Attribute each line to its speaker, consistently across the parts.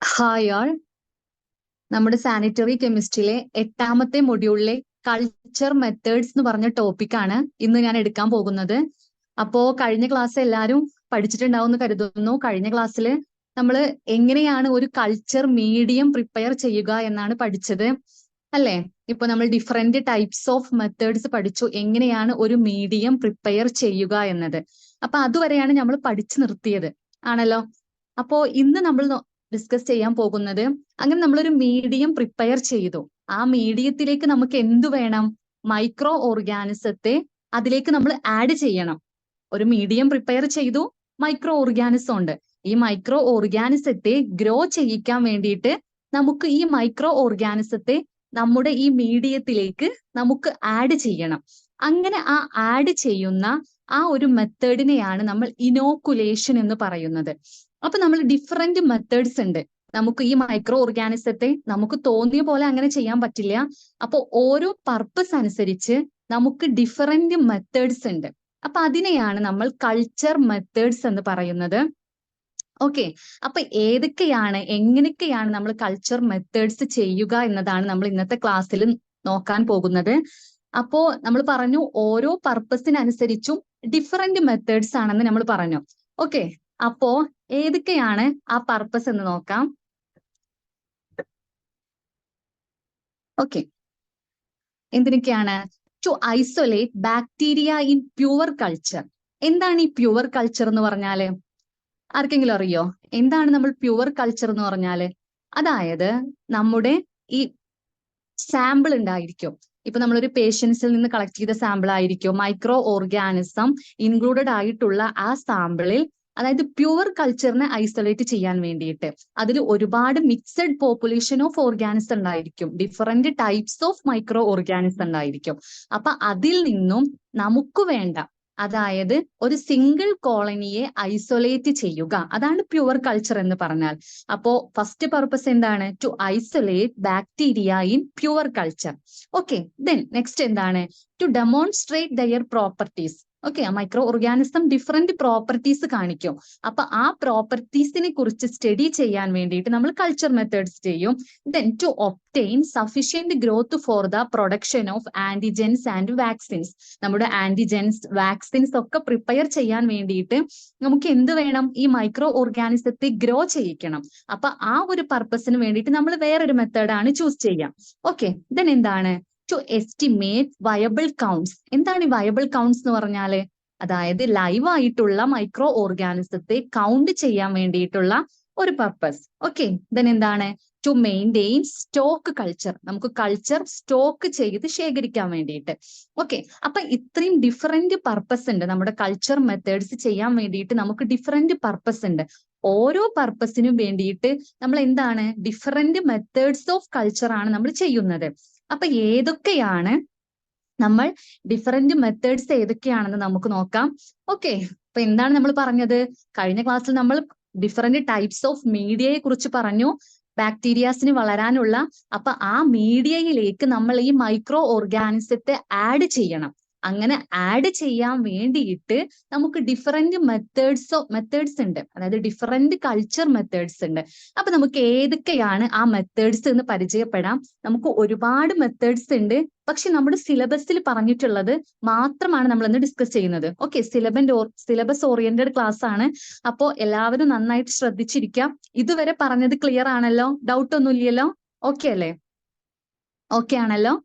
Speaker 1: Hi ആൾ. നമ്മുടെ sanitary കെമിസ്ട്രിയിലെ 8ാമത്തെ മൊഡ്യൂളിലെ culture methods എന്ന് പറഞ്ഞ ടോപ്പിക്കാണ് ഇന്ന് ഞാൻ എടുക്കാൻ പോകുന്നത്. അപ്പോ കഴിഞ്ഞ ക്ലാസ് എല്ലാവരും പഠിച്ചിട്ടുണ്ടാവും എന്ന് കരുതുന്നു. കഴിഞ്ഞ ക്ലാസ്സിൽ നമ്മൾ എങ്ങനെയാണ് ഒരു കൾച്ചർ മീഡിയം പ്രിപ്പയർ ചെയ്യുക എന്നാണ് പഠിച്ചത് അല്ലേ? ഇപ്പൊ നമ്മൾ ഡിഫറെന്റ് ടൈപ്സ് ഓഫ് മെത്തേഡ്സ് പഠിച്ചു, എങ്ങനെയാണ് ഒരു മീഡിയം പ്രിപ്പയർ ചെയ്യുക എന്നത്. അപ്പൊ അതുവരെയാണ് നമ്മൾ പഠിച്ചു നിർത്തിയത് ആണല്ലോ. അപ്പോ ഇന്ന് നമ്മൾ ഡിസ്കസ് ചെയ്യാൻ പോകുന്നത്, അങ്ങനെ നമ്മളൊരു മീഡിയം പ്രിപ്പയർ ചെയ്തു, ആ മീഡിയത്തിലേക്ക് നമുക്ക് എന്തു വേണം? മൈക്രോ ഓർഗാനിസത്തെ അതിലേക്ക് നമ്മൾ ആഡ് ചെയ്യണം. ഒരു മീഡിയം പ്രിപ്പയർ ചെയ്തു, മൈക്രോ ഓർഗാനിസം ഉണ്ട്. ഈ മൈക്രോ ഓർഗാനിസത്തെ ഗ്രോ ചെയ്യിക്കാൻ വേണ്ടിയിട്ട് നമുക്ക് ഈ മൈക്രോ ഓർഗാനിസത്തെ നമ്മുടെ ഈ മീഡിയത്തിലേക്ക് നമുക്ക് ആഡ് ചെയ്യണം. അങ്ങനെ ആ ആഡ് ചെയ്യുന്ന ആ ഒരു മെത്തേഡിനെയാണ് നമ്മൾ ഇനോക്കുലേഷൻ എന്ന് പറയുന്നത്. അപ്പൊ നമ്മൾ ഡിഫറെന്റ് മെത്തേഡ്സ് ഉണ്ട്. നമുക്ക് ഈ മൈക്രോ ഓർഗാനിസത്തെ നമുക്ക് തോന്നിയ പോലെ അങ്ങനെ ചെയ്യാൻ പറ്റില്ല. അപ്പൊ ഓരോ പർപ്പസ് അനുസരിച്ച് നമുക്ക് ഡിഫറെന്റ് മെത്തേഡ്സ് ഉണ്ട്. അപ്പൊ അതിനെയാണ് നമ്മൾ കൾച്ചർ മെത്തേഡ്സ് എന്ന് പറയുന്നത്. ഓക്കെ, അപ്പൊ ഏതൊക്കെയാണ്, എങ്ങനെയൊക്കെയാണ് നമ്മൾ കൾച്ചർ മെത്തേഡ്സ് ചെയ്യുക എന്നതാണ് നമ്മൾ ഇന്നത്തെ ക്ലാസ്സിൽ നോക്കാൻ പോകുന്നത്. അപ്പോ നമ്മൾ പറഞ്ഞു ഓരോ പർപ്പസിനനുസരിച്ചും ഡിഫറെന്റ് മെത്തേഡ്സ് ആണെന്ന് നമ്മൾ പറഞ്ഞു. ഓക്കെ, അപ്പോ ഏതൊക്കെയാണ് ആ പർപ്പസ് എന്ന് നോക്കാം. ഓക്കെ, എന്തിനൊക്കെയാണ്? To isolate bacteria in pure culture. എന്താണ് ഈ പ്യുവർ കൾച്ചർ എന്ന് പറഞ്ഞാല്? ആർക്കെങ്കിലും അറിയോ എന്താണ് നമ്മൾ പ്യുവർ കൾച്ചർ എന്ന് പറഞ്ഞാല്? അതായത് നമ്മുടെ ഈ സാമ്പിൾ ഉണ്ടായിരിക്കും. ഇപ്പൊ നമ്മളൊരു പേഷ്യൻസിൽ നിന്ന് കളക്ട് ചെയ്ത സാമ്പിൾ ആയിരിക്കും മൈക്രോ ഓർഗാനിസം ഇൻക്ലൂഡഡ് ആയിട്ടുള്ള ആ സാമ്പിളിൽ. അതായത് പ്യുവർ കൾച്ചറിനെ ഐസൊലേറ്റ് ചെയ്യാൻ വേണ്ടിയിട്ട് അതിൽ ഒരുപാട് മിക്സഡ് പോപ്പുലേഷൻ ഓഫ് ഓർഗാനിസം ഉണ്ടായിരിക്കും, different types of micro organism ഉണ്ടായിരിക്കും. അപ്പൊ അതിൽ നിന്നും നമുക്ക് വേണ്ട, അതായത് ഒരു സിംഗിൾ കോളനിയെ ഐസൊലേറ്റ് ചെയ്യുക, അതാണ് പ്യുവർ കൾച്ചർ എന്ന് പറഞ്ഞാൽ. അപ്പോ ഫസ്റ്റ് പർപ്പസ് എന്താണ്? To isolate bacteria in pure culture. Okay, then next എന്താണ്? To demonstrate their properties. Okay, microorganism different properties കാണിക്കും. അപ്പൊ ആ പ്രോപ്പർട്ടീസിനെ കുറിച്ച് സ്റ്റഡി ചെയ്യാൻ വേണ്ടിയിട്ട് നമ്മൾ കൾച്ചർ മെത്തേഡ്സ് ചെയ്യും. Then to obtain sufficient growth for the production of antigens and vaccines. നമ്മുടെ ആന്റിജൻസ്, വാക്സിൻസ് ഒക്കെ പ്രിപ്പയർ ചെയ്യാൻ വേണ്ടിയിട്ട് നമുക്ക് എന്ത് വേണം? ഈ മൈക്രോ ഓർഗാനിസത്തെ ഗ്രോ ചെയ്യിക്കണം. അപ്പൊ ആ ഒരു പർപ്പസിന് വേണ്ടിയിട്ട് നമ്മൾ വേറൊരു മെത്തേഡാണ് ചൂസ് ചെയ്യാം. ഓക്കെ, ദെൻ എന്താണ്? To estimate viable counts. എന്താണ് ഈ വയബിൾ കൗണ്ട്സ് എന്ന് പറഞ്ഞാല്? അതായത് ലൈവ് ആയിട്ടുള്ള മൈക്രോ ഓർഗാനിസത്തെ കൗണ്ട് ചെയ്യാൻ വേണ്ടിയിട്ടുള്ള ഒരു പർപ്പസ്. ഓക്കെ, ദെൻ എന്താണ്? To maintain stock culture. നമുക്ക് കൾച്ചർ സ്റ്റോക്ക് ചെയ്ത് ശേഖരിക്കാൻ വേണ്ടിയിട്ട്. ഓക്കെ, അപ്പൊ ഇത്രയും ഡിഫറെന്റ് പർപ്പസ് ഉണ്ട് നമ്മുടെ കൾച്ചർ മെത്തേഡ്സ് ചെയ്യാൻ വേണ്ടിയിട്ട്. നമുക്ക് ഡിഫറെന്റ് പർപ്പസ് ഉണ്ട്. ഓരോ പർപ്പസിനും വേണ്ടിയിട്ട് നമ്മൾ എന്താണ്? ഡിഫറെന്റ് മെത്തേഡ്സ് ഓഫ് കൾച്ചർ ആണ് നമ്മൾ ചെയ്യുന്നത്. അപ്പൊ ഏതൊക്കെയാണ് നമ്മൾ ഡിഫറെന്റ് മെത്തേഡ്സ് ഏതൊക്കെയാണെന്ന് നമുക്ക് നോക്കാം. ഓക്കെ, അപ്പൊ എന്താണ് നമ്മൾ പറഞ്ഞത്? കഴിഞ്ഞ ക്ലാസ്സിൽ നമ്മൾ ഡിഫറെന്റ് ടൈപ്സ് ഓഫ് മീഡിയയെ കുറിച്ച് പറഞ്ഞു, ബാക്ടീരിയാസിന് വളരാനുള്ള. അപ്പൊ ആ മീഡിയയിലേക്ക് നമ്മൾ ഈ മൈക്രോ ഓർഗാനിസത്തെ ആഡ് ചെയ്യണം. അങ്ങനെ ആഡ് ചെയ്യാൻ വേണ്ടിയിട്ട് നമുക്ക് ഡിഫറെന്റ് മെത്തേഡ്സ് ഉണ്ട്, അതായത് ഡിഫറെന്റ് കൾച്ചർ മെത്തേഡ്സ് ഉണ്ട്. അപ്പൊ നമുക്ക് ഏതൊക്കെയാണ് ആ മെത്തേഡ്സ് എന്ന് പരിചയപ്പെടാം. നമുക്ക് ഒരുപാട് മെത്തേഡ്സ് ഉണ്ട്, പക്ഷെ നമ്മുടെ സിലബസിൽ പറഞ്ഞിട്ടുള്ളത് മാത്രമാണ് നമ്മൾ ഇന്ന് ഡിസ്കസ് ചെയ്യുന്നത്. ഓക്കെ, സിലബസ് ഓറിയന്റഡ് ക്ലാസ് ആണ്. അപ്പോ എല്ലാവരും നന്നായിട്ട് ശ്രദ്ധിച്ചിരിക്കാം. ഇതുവരെ പറഞ്ഞത് ക്ലിയർ ആണല്ലോ? ഡൗട്ട് ഒന്നും ഇല്ലല്ലോ? ഓക്കെ അല്ലേ? ഓക്കെ ആണല്ലോ?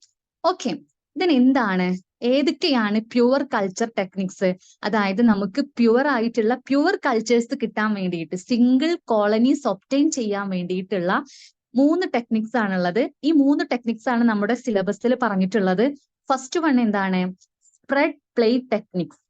Speaker 1: ഓക്കെ, ഇതിന് എന്താണ്, ഏതൊക്കെയാണ് പ്യുവർ കൾച്ചർ ടെക്നിക്സ്? അതായത് നമുക്ക് പ്യുവർ ആയിട്ടുള്ള പ്യുവർ കൾച്ചേഴ്സ് കിട്ടാൻ വേണ്ടിയിട്ട്, സിംഗിൾ കോളനീസ് ഒബ്റ്റെയിൻ ചെയ്യാൻ വേണ്ടിയിട്ടുള്ള 3 ടെക്നിക്സ് ആണുള്ളത്. ഈ 3 ടെക്നിക്സ് ആണ് നമ്മുടെ സിലബസിൽ പറഞ്ഞിട്ടുള്ളത്. ഫസ്റ്റ് വൺ എന്താണ്? Spread plate techniques.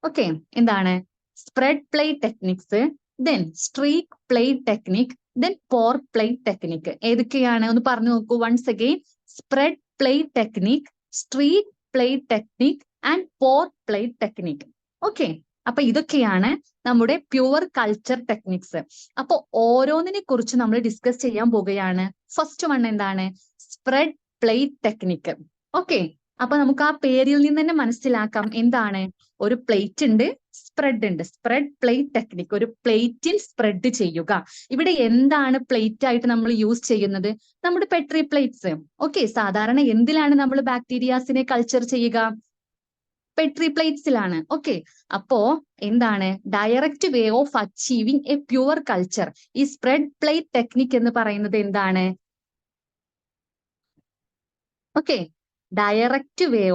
Speaker 1: ഓക്കെ, എന്താണ്? Spread plate techniques, then streak plate technique, then pour plate technique. ഏതൊക്കെയാണ് ഒന്ന് പറഞ്ഞു നോക്കൂ once again. Spread plate technique, streak plate technique and pour plate technique. Okay, അപ്പൊ ഇതൊക്കെയാണ് നമ്മുടെ പ്യുവർ കൾച്ചർ ടെക്നിക്സ്. അപ്പൊ ഓരോന്നിനെ കുറിച്ച് നമ്മൾ ഡിസ്കസ് ചെയ്യാൻ പോകുകയാണ്. ഫസ്റ്റ് വൺ എന്താണ്? Spread plate technique. ഓക്കെ, അപ്പൊ നമുക്ക് ആ പേരിൽ നിന്ന് തന്നെ മനസ്സിലാക്കാം എന്താണ്, ഒരു പ്ലേറ്റ് ഉണ്ട്, സ്പ്രെഡ് ഉണ്ട്, സ്പ്രെഡ് പ്ലേറ്റ് ടെക്നിക്, ഒരു പ്ലേറ്റിൽ സ്പ്രെഡ് ചെയ്യുക. ഇവിടെ എന്താണ് പ്ലേറ്റ് ആയിട്ട് നമ്മൾ യൂസ് ചെയ്യുന്നത്, നമ്മുടെ പെട്രി പ്ലേറ്റ്സ്. ഓക്കെ, സാധാരണ എന്തിലാണ് നമ്മൾ ബാക്ടീരിയാസിനെ കൾച്ചർ ചെയ്യുക, പെട്രി പ്ലേറ്റ്സിലാണ്. ഓക്കെ, അപ്പോ എന്താണ് direct way of achieving A pure culture, ഈ സ്പ്രെഡ് പ്ലേറ്റ് ടെക്നിക് എന്ന് പറയുന്നത് എന്താണ്, okay, direct way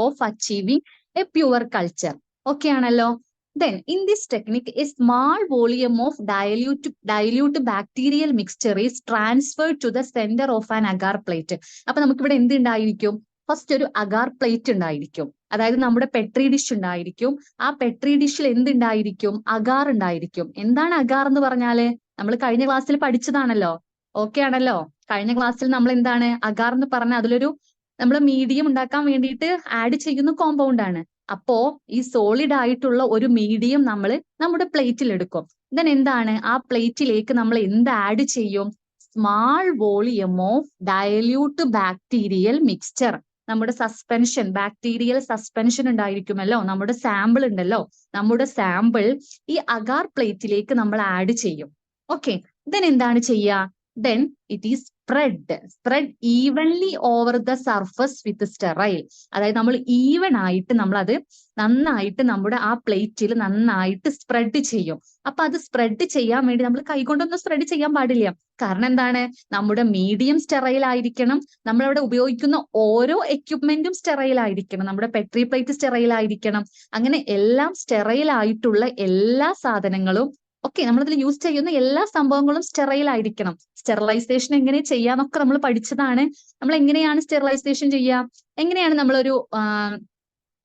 Speaker 1: of achieving A pure culture. Okay ആണല്ലോ. Then in this technique, a small volume of dilute bacterial mixture is transferred to the center of an agar plate. അപ്പൊ നമുക്കിവിടെ എന്ത് ഉണ്ടായിരിക്കും, first ഒരു agar plate ഉണ്ടായിരിക്കും, അതായത് നമ്മുടെ Petri dish ഉണ്ടായിരിക്കും. ആ പെട്രി ഡിഷിൽ എന്തുണ്ടായിരിക്കും, അഗാർ ഉണ്ടായിരിക്കും. എന്താണ് അഗാർ എന്ന് പറഞ്ഞാല്, നമ്മൾ കഴിഞ്ഞ ക്ലാസ്സിൽ പഠിച്ചതാണല്ലോ. ഓക്കെ ആണല്ലോ. കഴിഞ്ഞ ക്ലാസ്സിൽ നമ്മൾ എന്താണ് അഗാർ എന്ന് പറഞ്ഞാൽ അതിലൊരു നമ്മൾ മീഡിയം ഉണ്ടാക്കാൻ വേണ്ടിയിട്ട് ആഡ് ചെയ്യുന്ന കോമ്പൗണ്ട് ആണ്. അപ്പോ ഈ സോളിഡ് ആയിട്ടുള്ള ഒരു മീഡിയം നമ്മൾ നമ്മുടെ പ്ലേറ്റിൽ എടുക്കും. ദെൻ എന്താണ്, ആ പ്ലേറ്റിലേക്ക് നമ്മൾ എന്ത് ആഡ് ചെയ്യും, small volume of dilute bacterial mixture. നമ്മുടെ സസ്പെൻഷൻ, ബാക്ടീരിയൽ സസ്പെൻഷൻ ഉണ്ടായിരിക്കുമല്ലോ, നമ്മുടെ സാമ്പിൾ ഉണ്ടല്ലോ, നമ്മുടെ സാമ്പിൾ ഈ അഗാർ പ്ലേറ്റിലേക്ക് നമ്മൾ ആഡ് ചെയ്യും. ഓക്കെ, ദെൻ എന്താണ് ചെയ്യുക, then it is spread evenly over the surface with sterile. അതായത് നമ്മൾ ഈവൻ ആയിട്ട് നമ്മൾ അത് നന്നായിട്ട് നമ്മുടെ ആ പ്ലേറ്റിൽ നന്നായിട്ട് സ്പ്രെഡ് ചെയ്യും. അപ്പൊ അത് സ്പ്രെഡ് ചെയ്യാൻ വേണ്ടി നമ്മൾ കൈകൊണ്ടൊന്നും സ്പ്രെഡ് ചെയ്യാൻ പാടില്ല. കാരണം എന്താണ്, നമ്മുടെ മീഡിയം സ്റ്റെറൈൽ ആയിരിക്കണം, നമ്മളവിടെ ഉപയോഗിക്കുന്ന ഓരോ എക്യുപ്മെന്റും സ്റ്റെറൈൽ ആയിരിക്കണം, നമ്മുടെ പെട്രി പ്ലേറ്റ് സ്റ്റെറൈൽ ആയിരിക്കണം. അങ്ങനെ എല്ലാം സ്റ്റെറൈൽ ആയിട്ടുള്ള എല്ലാ സാധനങ്ങളും, ഓക്കെ, നമ്മളതിൽ യൂസ് ചെയ്യുന്ന എല്ലാ സംഭവങ്ങളും സ്റ്റെറൈൽ ആയിരിക്കണം. സ്റ്റെറിലൈസേഷൻ എങ്ങനെ ചെയ്യാന്നൊക്കെ നമ്മൾ പഠിച്ചതാണ്. നമ്മൾ എങ്ങനെയാണ് സ്റ്റെറിലൈസേഷൻ ചെയ്യുക, എങ്ങനെയാണ് നമ്മളൊരു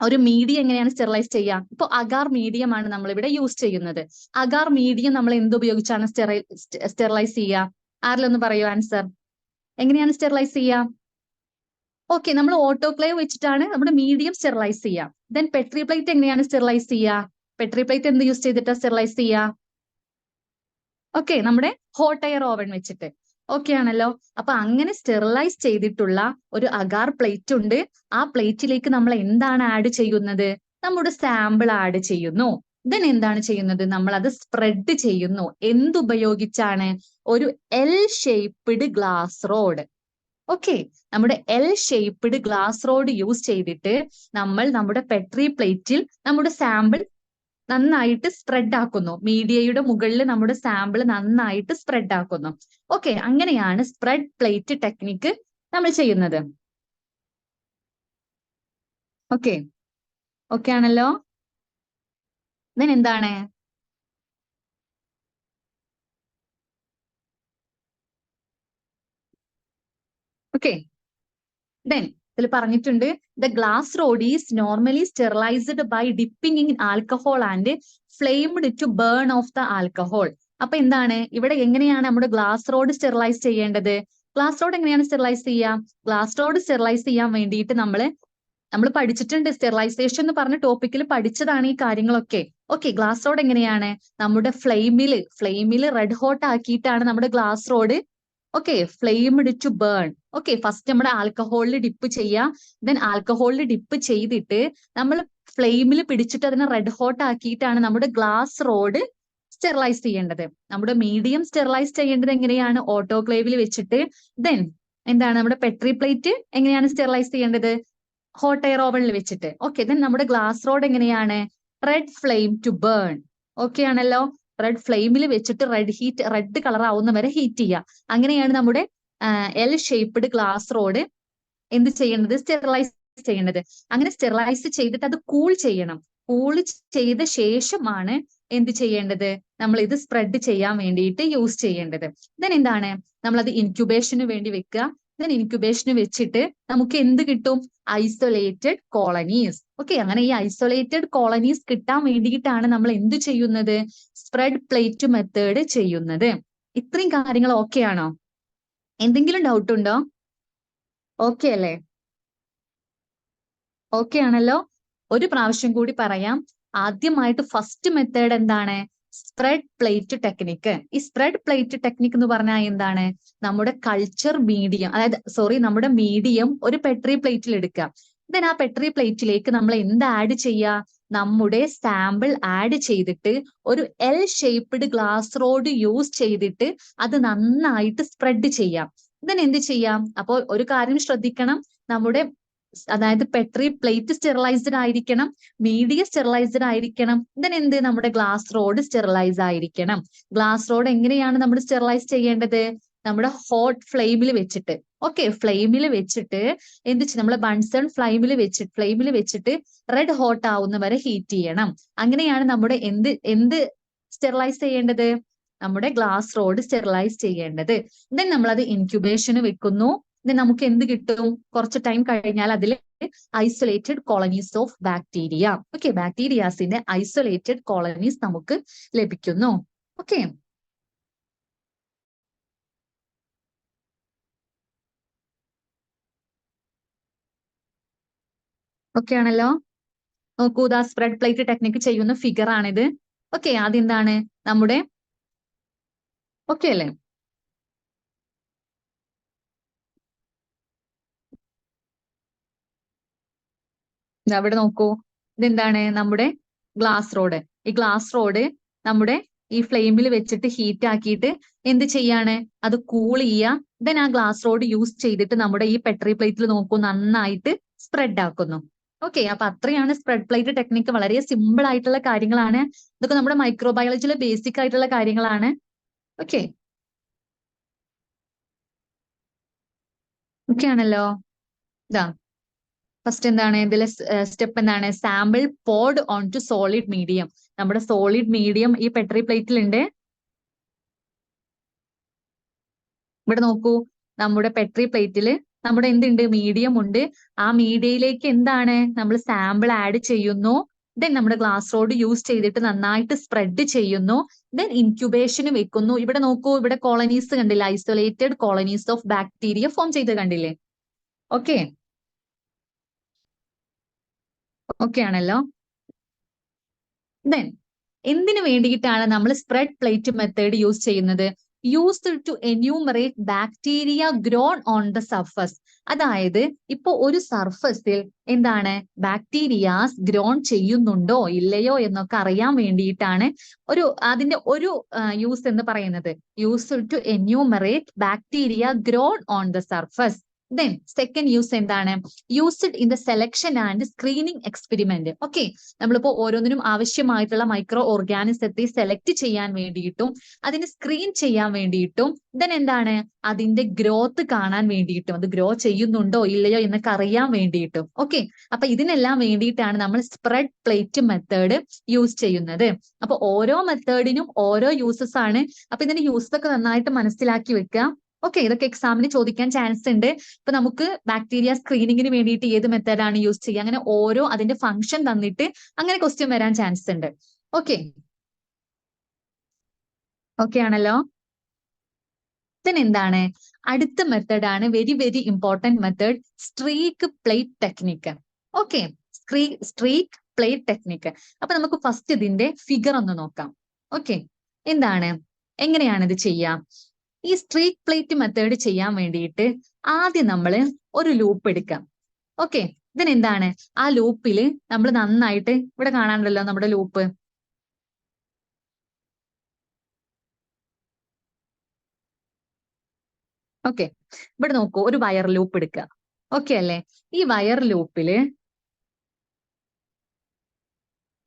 Speaker 1: ഒരു മീഡിയം എങ്ങനെയാണ് സ്റ്റെറിലൈസ് ചെയ്യുക. ഇപ്പൊ അഗാർ മീഡിയം ആണ് നമ്മൾ ഇവിടെ യൂസ് ചെയ്യുന്നത്. അഗാർ മീഡിയം നമ്മൾ എന്തുപയോഗിച്ചാണ് സ്റ്റെറിലൈസ് ചെയ്യുക, ആരിലൊന്ന് പറയൂ ആൻസർ, എങ്ങനെയാണ് സ്റ്റെറിലൈസ് ചെയ്യുക. ഓക്കെ, നമ്മൾ ഓട്ടോക്ലേവ് വെച്ചിട്ടാണ് നമ്മുടെ മീഡിയം സ്റ്റെറിലൈസ് ചെയ്യുക. ദെൻ പെട്രി പ്ലേറ്റ് എങ്ങനെയാണ് സ്റ്റെറിലൈസ് ചെയ്യുക, പെട്രി പ്ലേറ്റ് എന്ത് യൂസ് ചെയ്തിട്ടാണ് സ്റ്റെറിലൈസ് ചെയ്യുക, ഓക്കെ, നമ്മുടെ ഹോട്ട് എയർ ഓവൻ വെച്ചിട്ട്. ഓക്കെ ആണല്ലോ. അപ്പൊ അങ്ങനെ സ്റ്റെറിലൈസ് ചെയ്തിട്ടുള്ള ഒരു അഗാർ പ്ലേറ്റ് ഉണ്ട്. ആ പ്ലേറ്റിലേക്ക് നമ്മൾ എന്താണ് ആഡ് ചെയ്യുന്നത്, നമ്മുടെ സാമ്പിൾ ആഡ് ചെയ്യുന്നു. ദെൻ എന്താണ് ചെയ്യുന്നത്, നമ്മൾ അത് സ്പ്രെഡ് ചെയ്യുന്നു. എന്തുപയോഗിച്ചാണ്, ഒരു L shaped glass rod. Okay, നമ്മുടെ L shaped glass rod use ചെയ്തിട്ട് നമ്മൾ നമ്മുടെ പെട്രി പ്ലേറ്റിൽ നമ്മുടെ സാമ്പിൾ നന്നായിട്ട് സ്പ്രെഡ് ആക്കുന്നു. മീഡിയയുടെ മുകളിൽ നമ്മുടെ സാമ്പിൾ നന്നായിട്ട് സ്പ്രെഡ് ആക്കുന്നു. ഓക്കെ, അങ്ങനെയാണ് സ്പ്രെഡ് പ്ലേറ്റ് ടെക്നിക്ക് നമ്മൾ ചെയ്യുന്നത്. ഓക്കെ, ഓക്കെ ആണല്ലോ. ദെൻ എന്താണ്, ഓക്കെ, ദെൻ ഇതിൽ പറഞ്ഞിട്ടുണ്ട്, the glass rod is normally sterilized by dipping in alcohol and flamed to burn off the alcohol. അപ്പൊ എന്താണ്, ഇവിടെ എങ്ങനെയാണ് നമ്മുടെ ഗ്ലാസ് റോഡ് സ്റ്റെറിലൈസ് ചെയ്യേണ്ടത്, ഗ്ലാസ് റോഡ് എങ്ങനെയാണ് സ്റ്റെറിലൈസ് ചെയ്യുക, ഗ്ലാസ് റോഡ് സ്റ്റെറിലൈസ് ചെയ്യാൻ വേണ്ടിയിട്ട് നമ്മൾ പഠിച്ചിട്ടുണ്ട്, സ്റ്റെറിലൈസേഷൻ എന്ന് പറഞ്ഞ ടോപ്പിക്കിൽ പഠിച്ചതാണ് ഈ കാര്യങ്ങളൊക്കെ. ഓക്കെ, ഗ്ലാസ് റോഡ് എങ്ങനെയാണ്, നമ്മുടെ ഫ്ലെയിമിൽ റെഡ് ഹോട്ട് ആക്കിയിട്ടാണ് നമ്മുടെ glass rod, okay, flamed to burn. Okay, first നമ്മുടെ ആൽക്കഹോളിൽ ഡിപ്പ് ചെയ്യാം. ദെൻ ആൽക്കഹോളിൽ ഡിപ്പ് ചെയ്തിട്ട് നമ്മൾ ഫ്ലെയിമിൽ പിടിച്ചിട്ട് അതിനെ റെഡ് ഹോട്ട് ആക്കിയിട്ടാണ് നമ്മുടെ ഗ്ലാസ് റോഡ് സ്റ്റെറിലൈസ് ചെയ്യേണ്ടത്. നമ്മുടെ മീഡിയം സ്റ്റെറിലൈസ് ചെയ്യേണ്ടത് എങ്ങനെയാണ്, ഓട്ടോക്ലേവിൽ വെച്ചിട്ട്. ദെൻ എന്താണ്, നമ്മുടെ പെട്രി പ്ലേറ്റ് എങ്ങനെയാണ് സ്റ്റെറിലൈസ് ചെയ്യേണ്ടത്, ഹോട്ട് എയർ ഓവനിൽ വെച്ചിട്ട്. ഓക്കെ, ദെൻ നമ്മുടെ ഗ്ലാസ് റോഡ് എങ്ങനെയാണ്, red flame to burn. Okay ആണല്ലോ, റെഡ് ഫ്ലെയിമിൽ വെച്ചിട്ട് റെഡ് കളർ ആവുന്ന വരെ ഹീറ്റ് ചെയ്യുക. അങ്ങനെയാണ് നമ്മുടെ എൽ ഷേപ്പ്ഡ് ഗ്ലാസ് റോഡ് എന്ത് ചെയ്യേണ്ടത്, സ്റ്റെറിലൈസ് ചെയ്യേണ്ടത്. അങ്ങനെ സ്റ്റെറിലൈസ് ചെയ്തിട്ട് അത് കൂൾ ചെയ്യണം. കൂൾ ചെയ്ത ശേഷമാണ് എന്ത് ചെയ്യേണ്ടത്, നമ്മൾ ഇത് സ്പ്രെഡ് ചെയ്യാൻ വേണ്ടിയിട്ട് യൂസ് ചെയ്യേണ്ടത്. ദെൻ എന്താണ്, നമ്മളത് ഇൻക്യുബേഷന് വേണ്ടി വെക്കുക. ദെൻ ഇൻക്യുബേഷന് വെച്ചിട്ട് നമുക്ക് എന്ത് കിട്ടും, ഐസൊലേറ്റഡ് കോളനീസ്. ഓക്കെ, അങ്ങനെ ഈ ഐസൊലേറ്റഡ് കോളനീസ് കിട്ടാൻ വേണ്ടിയിട്ടാണ് നമ്മൾ എന്ത് ചെയ്യുന്നത്, സ്പ്രെഡ് പ്ലേറ്റ് മെത്തേഡ് ചെയ്യുന്നത്. ഇത്രയും കാര്യങ്ങൾ ഓക്കെ ആണോ, എന്തെങ്കിലും ഡൗട്ട് ഉണ്ടോ, ഓക്കെ അല്ലേ, ഓക്കെ ആണല്ലോ. ഒരു പ്രാവശ്യം കൂടി പറയാം. ആദ്യമായിട്ട് ഫസ്റ്റ് മെത്തേഡ് എന്താണ്, സ്പ്രെഡ് പ്ലേറ്റ് ടെക്നിക്ക്. ഈ സ്പ്രെഡ് പ്ലേറ്റ് ടെക്നിക്ക് എന്ന് പറഞ്ഞാൽ എന്താണ്? നമ്മുടെ കൾച്ചർ മീഡിയം, അതായത് നമ്മുടെ മീഡിയം ഒരു പെട്രി പ്ലേറ്റിൽ എടുക്കുക. ദെൻ ആ പെട്രി പ്ലേറ്റിലേക്ക് നമ്മൾ എന്ത് ആഡ് ചെയ്യുക? നമ്മുടെ സാമ്പിൾ ആഡ് ചെയ്തിട്ട് ഒരു L shaped glass rod use ചെയ്തിട്ട് അത് നന്നായിട്ട് സ്പ്രെഡ് ചെയ്യാം. ദെൻ എന്ത് ചെയ്യാം? അപ്പോൾ ഒരു കാര്യം ശ്രദ്ധിക്കണം, നമ്മുടെ അതായത് പെട്രി പ്ലേറ്റ് സ്റ്റെറിലൈസ്ഡ് ആയിരിക്കണം, മീഡിയ സ്റ്റെറിലൈസ്ഡ് ആയിരിക്കണം. ദെൻ എന്ത്? നമ്മുടെ ഗ്ലാസ് റോഡ് സ്റ്റെറിലൈസ് ആയിരിക്കണം. ഗ്ലാസ് റോഡ് എങ്ങനെയാണ് നമ്മൾ സ്റ്റെറിലൈസ് ചെയ്യേണ്ടത്? നമ്മുടെ ഹോട്ട് ഫ്ലെയിമിൽ വെച്ചിട്ട്. ഓക്കെ, ഫ്ലെയിമിൽ വെച്ചിട്ട് എന്ത് ചെയ്യും? നമ്മൾ ബൺസൺ ഫ്ലെയിമിൽ വെച്ചിട്ട് റെഡ് ഹോട്ട് ആവുന്ന വരെ ഹീറ്റ് ചെയ്യണം. അങ്ങനെയാണ് നമ്മുടെ എന്ത് സ്റ്റെറിലൈസ് ചെയ്യേണ്ടത്? നമ്മുടെ ഗ്ലാസ് റോഡ് സ്റ്റെറിലൈസ് ചെയ്യേണ്ടത്. ദെൻ നമ്മൾ അത് ഇൻക്യുബേഷന് വെക്കുന്നു. ദെൻ നമുക്ക് എന്ത് കിട്ടും? കുറച്ച് ടൈം കഴിഞ്ഞാൽ അതിൽ isolated colonies of bacteria. Okay, ബാക്ടീരിയാസിന്റെ ഐസൊലേറ്റഡ് കോളനീസ് നമുക്ക് ലഭിക്കുന്നു. ഓക്കെ, ഓക്കെ ആണല്ലോ. നോക്കൂ, ദാ സ്പ്രെഡ് പ്ലേറ്റ് ടെക്നിക്ക് ചെയ്യുന്ന ഫിഗർ ആണിത്. ഓക്കെ, ആദ്യം എന്താണ് നമ്മുടെ ഓക്കെ അല്ലേ? അവിടെ നോക്കൂ, ഇതെന്താണ്? നമ്മുടെ ഗ്ലാസ് റോഡ്. ഈ ഗ്ലാസ് റോഡ് നമ്മുടെ ഈ ഫ്ലെയിമിൽ വെച്ചിട്ട് ഹീറ്റ് ആക്കിയിട്ട് എന്ത് ചെയ്യാണ്? അത് കൂൾ ചെയ്യുക. ദെൻ ആ ഗ്ലാസ് റോഡ് യൂസ് ചെയ്തിട്ട് നമ്മുടെ ഈ പെട്രി പ്ലേറ്റിൽ നോക്കൂ നന്നായിട്ട് സ്പ്രെഡ് ആക്കുന്നു. ഓക്കെ, അപ്പൊ അത്രയാണ് സ്പ്രെഡ് പ്ലേറ്റ് ടെക്നിക്ക്. വളരെ സിമ്പിൾ ആയിട്ടുള്ള കാര്യങ്ങളാണ്. ഇതൊക്കെ നമ്മുടെ മൈക്രോബയോളജിയിലെ ബേസിക് ആയിട്ടുള്ള കാര്യങ്ങളാണ്. ഓക്കെ, ഓക്കെ ആണല്ലോ. ഇതാ ഫസ്റ്റ് എന്താണ് ഇതിലെ സ്റ്റെപ്പ്? എന്താണ്? Sample poured on to solid medium. നമ്മുടെ സോളിഡ് മീഡിയം ഈ പെട്രി പ്ലേറ്റിൽ ഉണ്ട്. ഇവിടെ നോക്കൂ, നമ്മുടെ പെട്രി പ്ലേറ്റിൽ നമ്മുടെ എന്തുണ്ട്? മീഡിയം ഉണ്ട്. ആ മീഡിയയിലേക്ക് എന്താണ്? നമ്മൾ സാമ്പിൾ ആഡ് ചെയ്യുന്നു. ദെൻ നമ്മുടെ ഗ്ലാസ് റോഡ് യൂസ് ചെയ്തിട്ട് നന്നായിട്ട് സ്പ്രെഡ് ചെയ്യുന്നു. ദെൻ ഇൻക്യുബേഷന് വെക്കുന്നു. ഇവിടെ നോക്കൂ, ഇവിടെ കോളനീസ് കണ്ടില്ലേ? Isolated colonies of bacteria form ചെയ്ത് കണ്ടില്ലേ? ഓക്കെ, ഓക്കെ ആണല്ലോ. ദെൻ എന്തിനു വേണ്ടിയിട്ടാണ് നമ്മൾ സ്പ്രെഡ് പ്ലേറ്റ് മെത്തേഡ് യൂസ് ചെയ്യുന്നത്? Used to enumerate bacteria grown on the surface. അതായത് ഇപ്പൊ ഒരു സർഫസിൽ എന്താണ് ബാക്ടീരിയാസ് ഗ്രോൺ ചെയ്യുന്നുണ്ടോ ഇല്ലയോ എന്നൊക്കെ അറിയാൻ വേണ്ടിയിട്ടാണ് അതിന്റെ ഒരു യൂസ് എന്ന് പറയുന്നത്. Used to enumerate bacteria grown on the surface. Then second use എന്താണ്? Used in the selection and screening experiment. Okay, നമ്മളിപ്പോ ഓരോന്നിനും ആവശ്യമായിട്ടുള്ള മൈക്രോ ഓർഗാനിസത്തെ സെലക്ട് ചെയ്യാൻ വേണ്ടിയിട്ടും അതിനെ സ്ക്രീൻ ചെയ്യാൻ വേണ്ടിയിട്ടും ദെൻ എന്താണ്? അതിന്റെ ഗ്രോത്ത് കാണാൻ വേണ്ടിയിട്ടും, അത് ഗ്രോ ചെയ്യുന്നുണ്ടോ ഇല്ലയോ എന്നൊക്കെ അറിയാൻ വേണ്ടിയിട്ടും. ഓക്കെ, അപ്പൊ ഇതിനെല്ലാം വേണ്ടിയിട്ടാണ് നമ്മൾ സ്പ്രെഡ് പ്ലേറ്റ് മെത്തേഡ് യൂസ് ചെയ്യുന്നത്. അപ്പൊ ഓരോ മെത്തേഡിനും ഓരോ യൂസസ് ആണ്. അപ്പൊ ഇതിന്റെ യൂസസ് ഒക്കെ നന്നായിട്ട് മനസ്സിലാക്കി വെക്കുക. ഓക്കെ, ഇതൊക്കെ എക്സാമിന് ചോദിക്കാൻ ചാൻസ് ഉണ്ട്. ഇപ്പൊ നമുക്ക് ബാക്ടീരിയ സ്ക്രീനിങ്ങിന് വേണ്ടിയിട്ട് ഏത് മെത്തേഡാണ് യൂസ് ചെയ്യുക, അങ്ങനെ ഓരോ അതിന്റെ ഫംഗ്ഷൻ തന്നിട്ട് അങ്ങനെ ക്വസ്റ്റ്യൻ വരാൻ ചാൻസ് ഉണ്ട്. ഓക്കെ, ഓക്കെ ആണല്ലോ. then എന്താണ്? അടുത്ത മെത്തേഡാണ് very very important method, streak plate technique. Okay, streak plate technique. അപ്പൊ നമുക്ക് ഫസ്റ്റ് ഇതിന്റെ ഫിഗർ ഒന്ന് നോക്കാം. ഓക്കെ, എന്താണ്? എങ്ങനെയാണ് ഇത് ചെയ്യാം? ഈ സ്ട്രീക്ക് പ്ലേറ്റ് മെത്തേഡ് ചെയ്യാൻ വേണ്ടിയിട്ട് ആദ്യം നമ്മൾ ഒരു ലൂപ്പ് എടുക്കാം. ഓക്കെ, ഇതിനെന്താണ്? ആ ലൂപ്പിൽ നമ്മൾ നന്നായിട്ട് ഇവിടെ കാണാനുണ്ടല്ലോ നമ്മുടെ ലൂപ്പ്. ഓക്കെ, ഇവിടെ നോക്കൂ, ഒരു വയർ ലൂപ്പ് എടുക്കുക. ഓക്കെ അല്ലേ? ഈ വയർ ലൂപ്പില്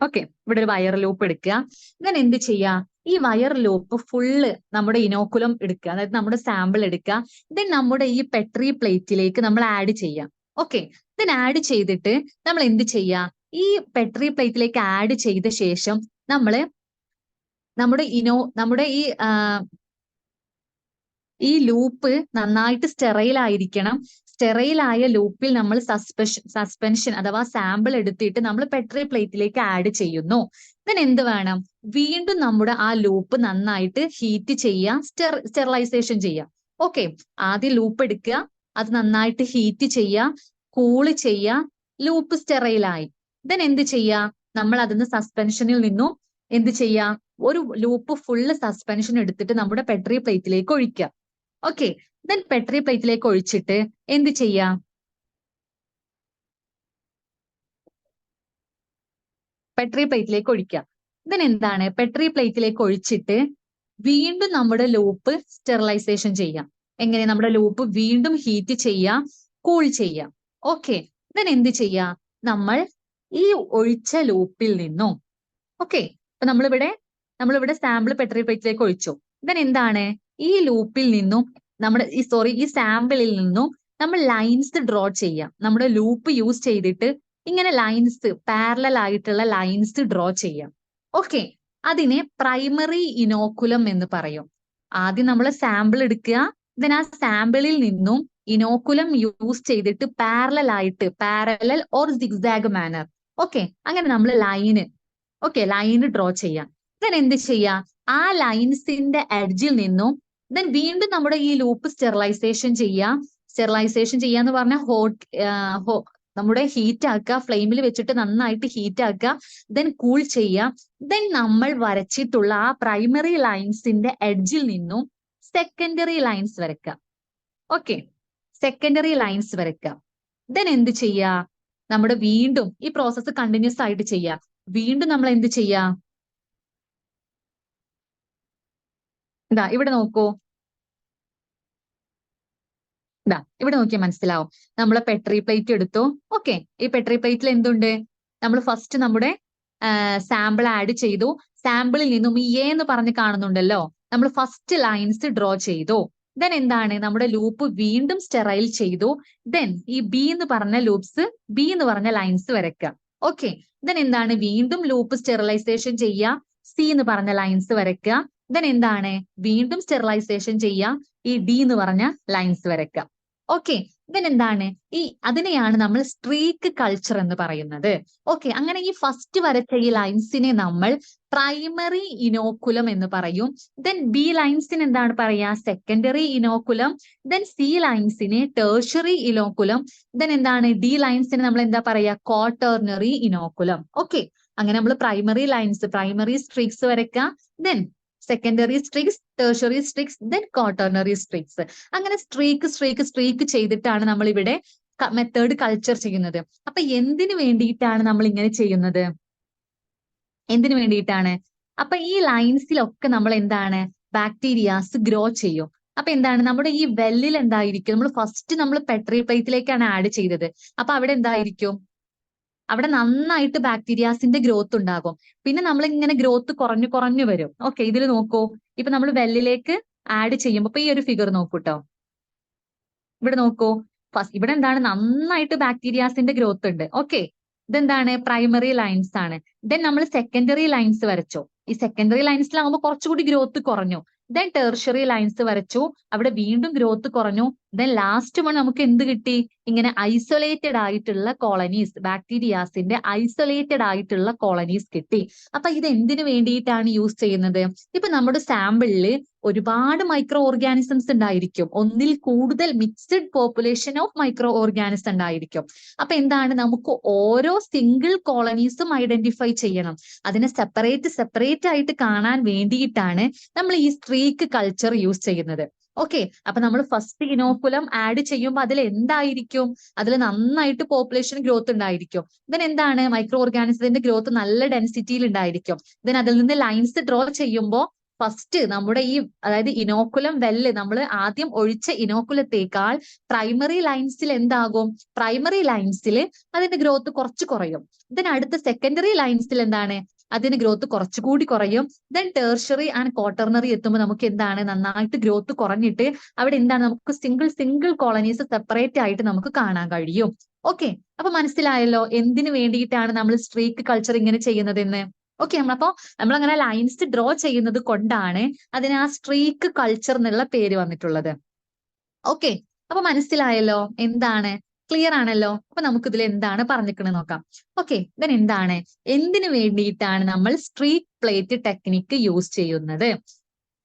Speaker 1: ഓക്കെ, ഇവിടെ ഒരു വയർ ലൂപ്പ് എടുക്കുക. ഇങ്ങനെ എന്ത് ചെയ്യാ? ഈ വയർ ലൂപ്പ് ഫുള്ള് നമ്മുടെ ഇനോക്കുലം എടുക്കുക, അതായത് നമ്മുടെ സാമ്പിൾ എടുക്കുക. ദെൻ നമ്മുടെ ഈ പെട്രി പ്ലേറ്റിലേക്ക് നമ്മൾ ആഡ് ചെയ്യാം. ഓക്കെ, ദെൻ ആഡ് ചെയ്തിട്ട് നമ്മൾ എന്ത് ചെയ്യാ? ഈ പെട്രി പ്ലേറ്റിലേക്ക് ആഡ് ചെയ്ത ശേഷം നമ്മള് നമ്മുടെ ഈ ലൂപ്പ് നന്നായിട്ട് സ്റ്റെറൈൽ ആയിരിക്കണം. സ്റ്റെറൈലായ ലൂപ്പിൽ നമ്മൾ സസ്പെൻഷൻ അഥവാ സാമ്പിൾ എടുത്തിട്ട് നമ്മൾ പെട്രി പ്ലേറ്റിലേക്ക് ആഡ് ചെയ്യുന്നു. ദെൻ എന്ത് വേണം? വീണ്ടും നമ്മുടെ ആ ലൂപ്പ് നന്നായിട്ട് ഹീറ്റ് ചെയ്യുക, സ്റ്റെറിലൈസേഷൻ ചെയ്യുക. ഓക്കെ, ആദ്യം ലൂപ്പ് എടുക്കുക, അത് നന്നായിട്ട് ഹീറ്റ് ചെയ്യുക, കൂള് ചെയ്യുക, ലൂപ്പ് സ്റ്റെറൈലായി. ദെൻ എന്ത് ചെയ്യുക? നമ്മൾ അതിന് സസ്പെൻഷനിൽ നിന്നും എന്ത് ചെയ്യുക? ഒരു ലൂപ്പ് ഫുള്ള് സസ്പെൻഷൻ എടുത്തിട്ട് നമ്മുടെ പെട്രി പ്ലേറ്റിലേക്ക് ഒഴിക്കുക. ഓക്കെ, ദെൻ പെട്രി പ്ലേറ്റിലേക്ക് ഒഴിച്ചിട്ട് എന്ത് ചെയ്യാം? പെട്രി പ്ലേറ്റിലേക്ക് ഒഴിക്കുക. ദെൻ എന്താണ്? പെട്രി പ്ലേറ്റിലേക്ക് ഒഴിച്ചിട്ട് വീണ്ടും നമ്മുടെ ലൂപ്പ് സ്റ്റെറിലൈസേഷൻ ചെയ്യാം. എങ്ങനെ? നമ്മുടെ ലൂപ്പ് വീണ്ടും ഹീറ്റ് ചെയ്യാം, കൂൾ ചെയ്യാം. ഓക്കെ, ദെൻ എന്ത് ചെയ്യാം? നമ്മൾ ഈ ഒഴിച്ച ലൂപ്പിൽ നിന്നും ഓക്കെ, അപ്പൊ നമ്മളിവിടെ സാമ്പിൾ പെട്രി പ്ലേറ്റിലേക്ക് ഒഴിച്ചു. ദെൻ എന്താണ്? ഈ ലൂപ്പിൽ നിന്നും ഈ സാമ്പിളിൽ നിന്നും നമ്മൾ ലൈൻസ് ഡ്രോ ചെയ്യാം. നമ്മുടെ ലൂപ്പ് യൂസ് ചെയ്തിട്ട് ഇങ്ങനെ ലൈൻസ്, പാരലൽ ആയിട്ടുള്ള ലൈൻസ് ഡ്രോ ചെയ്യാം. ഓക്കെ, അതിനെ പ്രൈമറി ഇനോക്കുലം എന്ന് പറയും. ആദ്യം നമ്മൾ സാമ്പിൾ എടുക്കുക, ദെൻ ആ സാമ്പിളിൽ നിന്നും ഇനോക്കുലം യൂസ് ചെയ്തിട്ട് parallel or zigzag manor okay, അങ്ങനെ നമ്മൾ ലൈന് ഡ്രോ ചെയ്യാം. ദെൻ എന്ത് ചെയ്യാം? ആ ലൈൻസിന്റെ എഡ്ജിൽ നിന്നും ദെൻ വീണ്ടും നമ്മുടെ ഈ ലൂപ്പ് സ്റ്റെറിലൈസേഷൻ ചെയ്യാന്ന് പറഞ്ഞാൽ നമ്മുടെ ഹീറ്റ് ആക്കുക, ഫ്ലെയിമിൽ വെച്ചിട്ട് നന്നായിട്ട് ഹീറ്റ് ആക്കുക, ദെൻ കൂൾ ചെയ്യുക. ദെൻ നമ്മൾ വരച്ചിട്ടുള്ള ആ പ്രൈമറി ലൈൻസിന്റെ എഡ്ജിൽ നിന്നും സെക്കൻഡറി ലൈൻസ് വരയ്ക്കുക. ഓക്കെ, സെക്കൻഡറി ലൈൻസ് വരയ്ക്കുക. ദെൻ എന്ത് ചെയ്യുക? നമ്മുടെ വീണ്ടും ഈ പ്രോസസ്സ് കണ്ടിന്യൂസ് ആയിട്ട് ചെയ്യുക. വീണ്ടും നമ്മൾ എന്ത് ചെയ്യാ? ഇതാ ഇവിടെ നോക്കൂ, ഇവിടെ നോക്കിയാൽ മനസ്സിലാവും. നമ്മൾ പെട്രി പ്ലേറ്റ് എടുത്തു. ഓക്കെ, ഈ പെട്രി പ്ലേറ്റിൽ എന്തുണ്ട്? നമ്മൾ ഫസ്റ്റ് നമ്മുടെ സാമ്പിൾ ആഡ് ചെയ്തു. സാമ്പിളിൽ നിന്നും ഈ എ എന്ന് പറഞ്ഞ് കാണുന്നുണ്ടല്ലോ, നമ്മൾ ഫസ്റ്റ് ലൈൻസ് ഡ്രോ ചെയ്തു. ദെൻ എന്താണ്? നമ്മുടെ ലൂപ്പ് വീണ്ടും സ്റ്റെറൈൽ ചെയ്തു. ദെൻ ഈ ബി എന്ന് പറഞ്ഞ ലൈൻസ് വരയ്ക്കുക. ഓക്കെ, ദെൻ എന്താണ്? വീണ്ടും ലൂപ്പ് സ്റ്റെറിലൈസേഷൻ ചെയ്യുക, സി എന്ന് പറഞ്ഞ ലൈൻസ് വരയ്ക്കുക. ദെൻ എന്താണ്? വീണ്ടും സ്റ്റെറിലൈസേഷൻ ചെയ്യുക, ഈ ഡി എന്ന് പറഞ്ഞ ലൈൻസ് വരയ്ക്കുക. ഓക്കെ, ദെൻ എന്താണ്? അതിനെയാണ് നമ്മൾ സ്ട്രീക്ക് കൾച്ചർ എന്ന് പറയുന്നത്. ഓക്കെ, അങ്ങനെ ഈ ഫസ്റ്റ് വരച്ച ഈ ലൈൻസിനെ നമ്മൾ പ്രൈമറി ഇനോക്കുലം എന്ന് പറയും. ദെൻ ബി ലൈൻസിന് എന്താണ് പറയാ? Secondary inoculum. ദെൻ സി ലൈൻസിനെ ടേർഷ്യറി ഇനോക്കുലം. ദെൻ എന്താണ്? ഡി ലൈൻസിന് നമ്മൾ എന്താ പറയാ? Quaternary inoculum. ഓക്കെ, അങ്ങനെ നമ്മൾ പ്രൈമറി സ്ട്രീക്സ് വരയ്ക്കുക, then secondary streaks, tertiary streaks, then quaternary streaks. അങ്ങനെ സ്ട്രീക്ക് ചെയ്തിട്ടാണ് നമ്മൾ ഇവിടെ മെത്തേഡ് കൾച്ചർ ചെയ്യുന്നത്. അപ്പൊ എന്തിനു വേണ്ടിയിട്ടാണ് നമ്മൾ ഇങ്ങനെ ചെയ്യുന്നത്? എന്തിനു വേണ്ടിയിട്ടാണ്? അപ്പൊ ഈ ലൈൻസിലൊക്കെ നമ്മൾ എന്താണ്? ബാക്ടീരിയാസ് ഗ്രോ ചെയ്യും. അപ്പൊ എന്താണ്? നമ്മുടെ ഈ വെല്ലിൽ എന്തായിരിക്കും? നമ്മൾ പെട്രി പ്ലേറ്റിലേക്കാണ് ആഡ് ചെയ്തത്. അപ്പൊ അവിടെ എന്തായിരിക്കും? അവിടെ നന്നായിട്ട് ബാക്ടീരിയാസിന്റെ ഗ്രോത്ത് ഉണ്ടാകും. പിന്നെ നമ്മൾ ഇങ്ങനെ ഗ്രോത്ത് കുറഞ്ഞു വരും. ഓക്കെ, ഇതിൽ നോക്കൂ, ഇപ്പൊ നമ്മൾ വെല്ലിലേക്ക് ആഡ് ചെയ്യുമ്പോൾ ഇപ്പൊ ഈ ഒരു ഫിഗർ നോക്കൂട്ടോ, ഇവിടെ നോക്കൂ, ഇവിടെ എന്താണ്? നന്നായിട്ട് ബാക്ടീരിയാസിന്റെ ഗ്രോത്ത് ഉണ്ട്. ഓക്കെ, ഇതെന്താണ്? പ്രൈമറി ലൈൻസ് ആണ്. ദെൻ നമ്മൾ സെക്കൻഡറി ലൈൻസ് വരച്ചു. ഈ സെക്കൻഡറി ലൈൻസിലാകുമ്പോൾ കുറച്ചുകൂടി ഗ്രോത്ത് കുറഞ്ഞു. ദെൻ ടെർഷ്യറി ലൈൻസ് വരച്ചു, അവിടെ വീണ്ടും ഗ്രോത്ത് കുറഞ്ഞു. ദെൻ ലാസ്റ്റ് വൺ നമുക്ക് എന്ത് കിട്ടി? ഇങ്ങനെ ഐസൊലേറ്റഡ് ആയിട്ടുള്ള കോളനീസ്, ബാക്ടീരിയാസിന്റെ ഐസൊലേറ്റഡ് ആയിട്ടുള്ള കോളനീസ് കിട്ടി. അപ്പൊ ഇത് എന്തിനു വേണ്ടിയിട്ടാണ് യൂസ് ചെയ്യുന്നത്? ഇപ്പൊ നമ്മുടെ സാമ്പിളില് ഒരുപാട് മൈക്രോ ഓർഗാനിസംസ് ഉണ്ടായിരിക്കും. ഒന്നിൽ കൂടുതൽ mixed population of micro organism ഉണ്ടായിരിക്കും. അപ്പൊ എന്താണ്? നമുക്ക് ഓരോ സിംഗിൾ കോളനീസും ഐഡന്റിഫൈ ചെയ്യണം. അതിനെ സെപ്പറേറ്റ് ആയിട്ട് കാണാൻ വേണ്ടിയിട്ടാണ് നമ്മൾ ഈ സ്ട്രീക്ക് കൾച്ചർ യൂസ് ചെയ്യുന്നത്. ഓക്കെ, അപ്പൊ നമ്മൾ ഫസ്റ്റ് ഇനോക്കുലം ആഡ് ചെയ്യുമ്പോൾ അതിൽ എന്തായിരിക്കും? അതിൽ നന്നായിട്ട് പോപ്പുലേഷൻ ഗ്രോത്ത് ഉണ്ടായിരിക്കും. ദെൻ എന്താണ്? മൈക്രോ ഓർഗാനിസത്തിന്റെ ഗ്രോത്ത് നല്ല ഡെൻസിറ്റിയിൽ ഉണ്ടായിരിക്കും. ദെൻ അതിൽ നിന്ന് ലൈൻസ് ഡ്രോ ചെയ്യുമ്പോൾ ഫസ്റ്റ് നമ്മുടെ അതായത് ഇനോക്കുലം വെല്ല്, നമ്മൾ ആദ്യം ഒഴിച്ച ഇനോക്കുലത്തേക്കാൾ പ്രൈമറി ലൈൻസിൽ എന്താകും? പ്രൈമറി ലൈൻസിൽ അതിന്റെ ഗ്രോത്ത് കുറച്ച് കുറയും. ദെൻ അടുത്ത സെക്കൻഡറി ലൈൻസിൽ എന്താണ്? അതിന് ഗ്രോത്ത് കുറച്ചുകൂടി കുറയും. ദെൻ ടേർഷ്യറി ആൻഡ് ക്വാട്ടർണറി എത്തുമ്പോൾ നമുക്ക് എന്താണ്? നന്നായിട്ട് ഗ്രോത്ത് കുറഞ്ഞിട്ട് അവിടെ എന്താണ്? നമുക്ക് സിംഗിൾ കോളനീസ് സെപ്പറേറ്റ് ആയിട്ട് നമുക്ക് കാണാൻ കഴിയും. ഓക്കെ, അപ്പൊ മനസ്സിലായല്ലോ എന്തിനു വേണ്ടിയിട്ടാണ് നമ്മൾ സ്ട്രീക്ക് കൾച്ചർ ഇങ്ങനെ ചെയ്യുന്നതെന്ന്? ഓക്കെ, നമ്മൾ അങ്ങനെ ലൈൻസ് ഡ്രോ ചെയ്യുന്നത് കൊണ്ടാണ് അതിന് ആ സ്ട്രീക്ക് കൾച്ചർ എന്നുള്ള പേര് വന്നിട്ടുള്ളത്. ഓക്കെ, അപ്പൊ മനസ്സിലായല്ലോ എന്താണ്? ക്ലിയർ ആണല്ലോ? അപ്പൊ നമുക്ക് ഇതിൽ എന്താണ് പറഞ്ഞിരിക്കുന്നത് നോക്കാം. ഓക്കെ, ദെൻ എന്താണ്? എന്തിനു വേണ്ടിയിട്ടാണ് നമ്മൾ സ്ട്രീക്ക് പ്ലേറ്റ് ടെക്നിക്ക് യൂസ് ചെയ്യുന്നത്?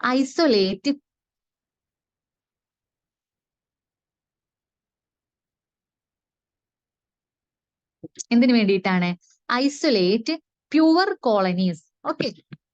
Speaker 1: ഐസൊലേറ്റ് എന്തിനു വേണ്ടിയിട്ടാണ്? Isolate pure colonies. ഓക്കെ,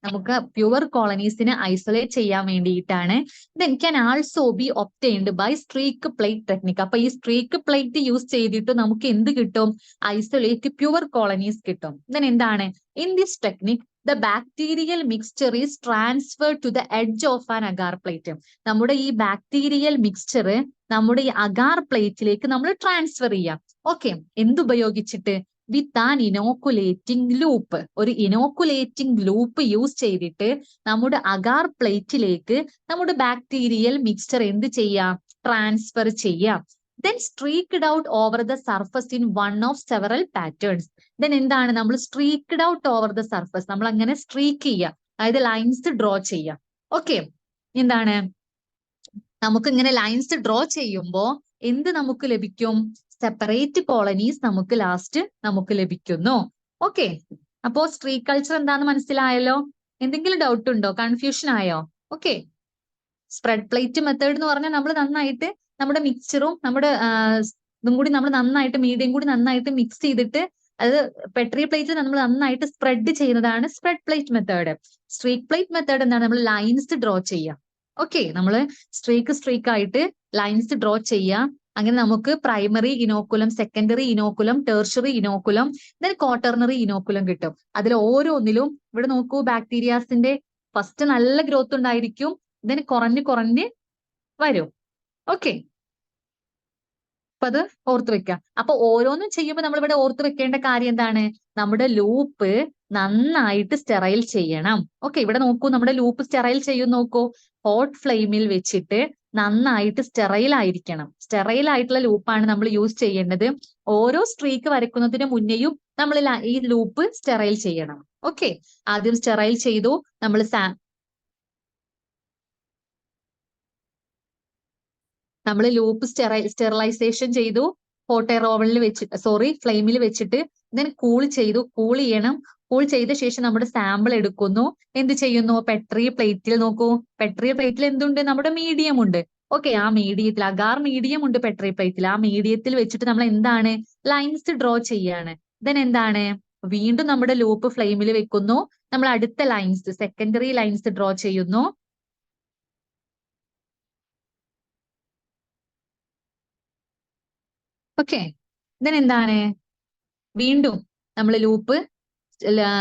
Speaker 1: നമുക്ക് പ്യുവർ കോളനീസിനെ ഐസൊലേറ്റ് ചെയ്യാൻ വേണ്ടിയിട്ടാണ്. Then can also be obtained by streak plate technique. അപ്പൊ ഈ സ്ട്രീക്ക് പ്ലേറ്റ് യൂസ് ചെയ്തിട്ട് നമുക്ക് എന്ത് കിട്ടും? ഐസൊലേറ്റ് പ്യുവർ കോളനീസ് കിട്ടും. ദെൻ എന്താണ്? In this technique the bacterial mixture is transferred to the edge of an agar plate. നമ്മുടെ ഈ ബാക്ടീരിയൽ മിക്സ്ചർ നമ്മുടെ ഈ അഗാർ പ്ലേറ്റിലേക്ക് നമ്മൾ ട്രാൻസ്ഫർ ചെയ്യാം. ഓക്കെ, എന്തുപയോഗിച്ചിട്ട്? With an inoculating loop. ഒരു ഇനോക്കുലേറ്റിംഗ് ലൂപ്പ് യൂസ് ചെയ്തിട്ട് നമ്മുടെ അഗാർ പ്ലേറ്റിലേക്ക് നമ്മുടെ ബാക്ടീരിയൽ മിക്സ്ചർ എന്ത് ചെയ്യാം? ട്രാൻസ്ഫർ ചെയ്യാം. Then streaked out over the surface in one of several patterns. Then എന്താണ്? നമ്മൾ streaked out over the surface. നമ്മൾ അങ്ങനെ സ്ട്രീക്ക് ചെയ്യുക, അതായത് ലൈൻസ് ഡ്രോ ചെയ്യുക. ഓക്കെ, എന്താണ്? നമുക്ക് ഇങ്ങനെ ലൈൻസ് ഡ്രോ ചെയ്യുമ്പോൾ എന്ത് നമുക്ക് ലഭിക്കും? സെപ്പറേറ്റ് കോളനീസ് നമുക്ക് ലാസ്റ്റ് നമുക്ക് ലഭിക്കുന്നു. ഓക്കെ, അപ്പോ സ്ട്രീക്ക് കൾച്ചർ എന്താന്ന് മനസ്സിലായല്ലോ? എന്തെങ്കിലും ഡൗട്ട് ഉണ്ടോ? കൺഫ്യൂഷൻ ആയോ? ഓക്കെ, സ്പ്രെഡ് പ്ലേറ്റ് മെത്തേഡ് എന്ന് പറഞ്ഞാൽ നമ്മൾ നന്നായിട്ട് നമ്മുടെ മിക്സ്ചറും നമ്മുടെ ഇതും കൂടി നമ്മൾ നന്നായിട്ട് മീഡിയം കൂടി നന്നായിട്ട് മിക്സ് ചെയ്തിട്ട് അത് പെട്രി പ്ലേറ്റ് നമ്മൾ നന്നായിട്ട് സ്പ്രെഡ് ചെയ്യുന്നതാണ് spread plate method. Streak plate method എന്താണ്? നമ്മൾ ലൈൻസ് ഡ്രോ ചെയ്യുക. ഓക്കെ, നമ്മൾ സ്ട്രീക്ക് ആയിട്ട് ലൈൻസ് ഡ്രോ ചെയ്യുക. അങ്ങനെ നമുക്ക് primary inoculum, secondary inoculum, tertiary inoculum, then quaternary inoculum കിട്ടും. അതിൽ ഓരോന്നിലും ഇവിടെ നോക്കൂ, ബാക്ടീരിയാസിന്റെ ഫസ്റ്റ് നല്ല ഗ്രോത്ത് ഉണ്ടായിരിക്കും, ദെൻ കുറഞ്ഞ് വരും. ഓക്കെ, അപ്പൊ അത് ഓർത്ത് വെക്കാം. അപ്പൊ ഓരോന്നും ചെയ്യുമ്പോൾ നമ്മൾ ഇവിടെ ഓർത്ത് വെക്കേണ്ട കാര്യം എന്താണ്? നമ്മുടെ ലൂപ്പ് നന്നായിട്ട് സ്റ്റെറൈൽ ചെയ്യണം. ഓക്കെ, ഇവിടെ നോക്കൂ, നമ്മുടെ ലൂപ്പ് സ്റ്റെറൈൽ ചെയ്യും. നോക്കൂ, ഹോട്ട് ഫ്ലെയിമിൽ വെച്ചിട്ട് നന്നായിട്ട് സ്റ്റെറൈൽ ആയിരിക്കണം. സ്റ്റെറൈൽ ആയിട്ടുള്ള ലൂപ്പാണ് നമ്മൾ യൂസ് ചെയ്യേണ്ടത്. ഓരോ സ്ട്രീക്ക് വരയ്ക്കുന്നതിന് മുന്നേയും നമ്മൾ ഈ ലൂപ്പ് സ്റ്റെറൈൽ ചെയ്യണം. ഓക്കെ, ആദ്യം സ്റ്റെറൈൽ ചെയ്തു, നമ്മൾ ലൂപ്പ് സ്റ്റെറിലൈസേഷൻ ചെയ്തു, ഹോട്ട് എയർ ഓവനിൽ വെച്ചിട്ട് ഫ്ലെയിമിൽ വെച്ചിട്ട് ദെൻ കൂൾ ചെയ്തു. കൂൾ ചെയ്യണം. കൂൾ ചെയ്ത ശേഷം നമ്മുടെ സാമ്പിൾ എടുക്കുന്നു. എന്ത് ചെയ്യുന്നു? പെട്രി പ്ലേറ്റിൽ നോക്കൂ, പെട്രി പ്ലേറ്റിൽ എന്തുണ്ട്? നമ്മുടെ മീഡിയം ഉണ്ട്. ഓക്കെ, ആ മീഡിയത്തിൽ അഗാർ മീഡിയം ഉണ്ട് പെട്രി പ്ലേറ്റിൽ. ആ മീഡിയത്തിൽ വെച്ചിട്ട് നമ്മൾ എന്താണ്? ലൈൻസ് ഡ്രോ ചെയ്യാണ്. ദെൻ എന്താണ്? വീണ്ടും നമ്മുടെ ലൂപ്പ് ഫ്ലെയിമിൽ വെക്കുന്നു. നമ്മൾ അടുത്ത ലൈൻസ്, സെക്കൻഡറി ലൈൻസ് ഡ്രോ ചെയ്യുന്നു. ഓക്കെ, ദെൻ എന്താണ്? വീണ്ടും നമ്മൾ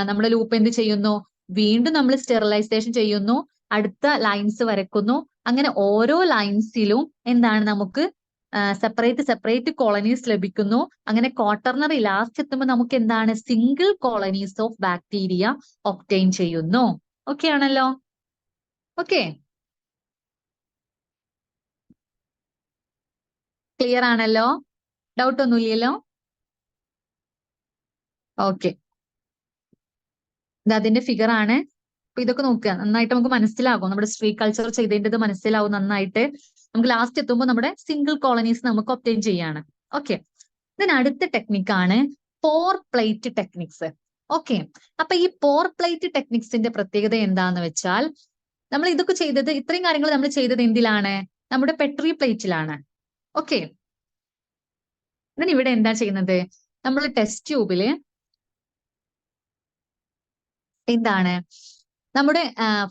Speaker 1: നമ്മുടെ ലൂപ്പ് എന്ത് ചെയ്യുന്നു? വീണ്ടും നമ്മൾ സ്റ്റെറിലൈസേഷൻ ചെയ്യുന്നു, അടുത്ത ലൈൻസ് വരക്കുന്നു. അങ്ങനെ ഓരോ ലൈൻസിലും എന്താണ്? നമുക്ക് സെപ്പറേറ്റ് കോളനീസ് ലഭിക്കുന്നു. അങ്ങനെ ക്വാട്ടർണറി ലാസ്റ്റ് എത്തുമ്പോൾ നമുക്ക് എന്താണ്? Single colonies of bacteria obtain ചെയ്യുന്നു. ഓക്കെ ആണല്ലോ? ഓക്കെ, ക്ലിയർ ആണല്ലോ? ഡൗട്ട് ഒന്നുമില്ലല്ലോ? ഓക്കെ, ഇത് അതിന്റെ ഫിഗർ ആണ്. അപ്പൊ ഇതൊക്കെ നോക്കുക, നന്നായിട്ട് നമുക്ക് മനസ്സിലാകും. നമ്മുടെ സ്ട്രീക്ക് കൾച്ചർ ചെയ്തതിൻ്റെത് മനസ്സിലാവും നന്നായിട്ട്. നമുക്ക് ലാസ്റ്റ് എത്തുമ്പോൾ നമ്മുടെ സിംഗിൾ കോളനീസ് നമുക്ക് ഒബ്റ്റെയിൻ ചെയ്യാണ്. ഓക്കെ, ഇതിന് അടുത്ത ടെക്നിക്കാണ് പോർ പ്ലേറ്റ് ടെക്നിക്സ്. ഓക്കെ, അപ്പൊ ഈ പോർ പ്ലേറ്റ് ടെക്നിക്സിന്റെ പ്രത്യേകത എന്താന്ന് വെച്ചാൽ, നമ്മൾ ഇതൊക്കെ ചെയ്തത്, ഇത്രയും കാര്യങ്ങൾ നമ്മൾ ചെയ്തത് എന്തിലാണ്? നമ്മുടെ പെട്രി പ്ലേറ്റിലാണ്. ഓക്കെ, ഇതിന് ഇവിടെ എന്താ ചെയ്യുന്നത്? നമ്മൾ ടെസ്റ്റ് ട്യൂബില് എന്താണ്? നമ്മുടെ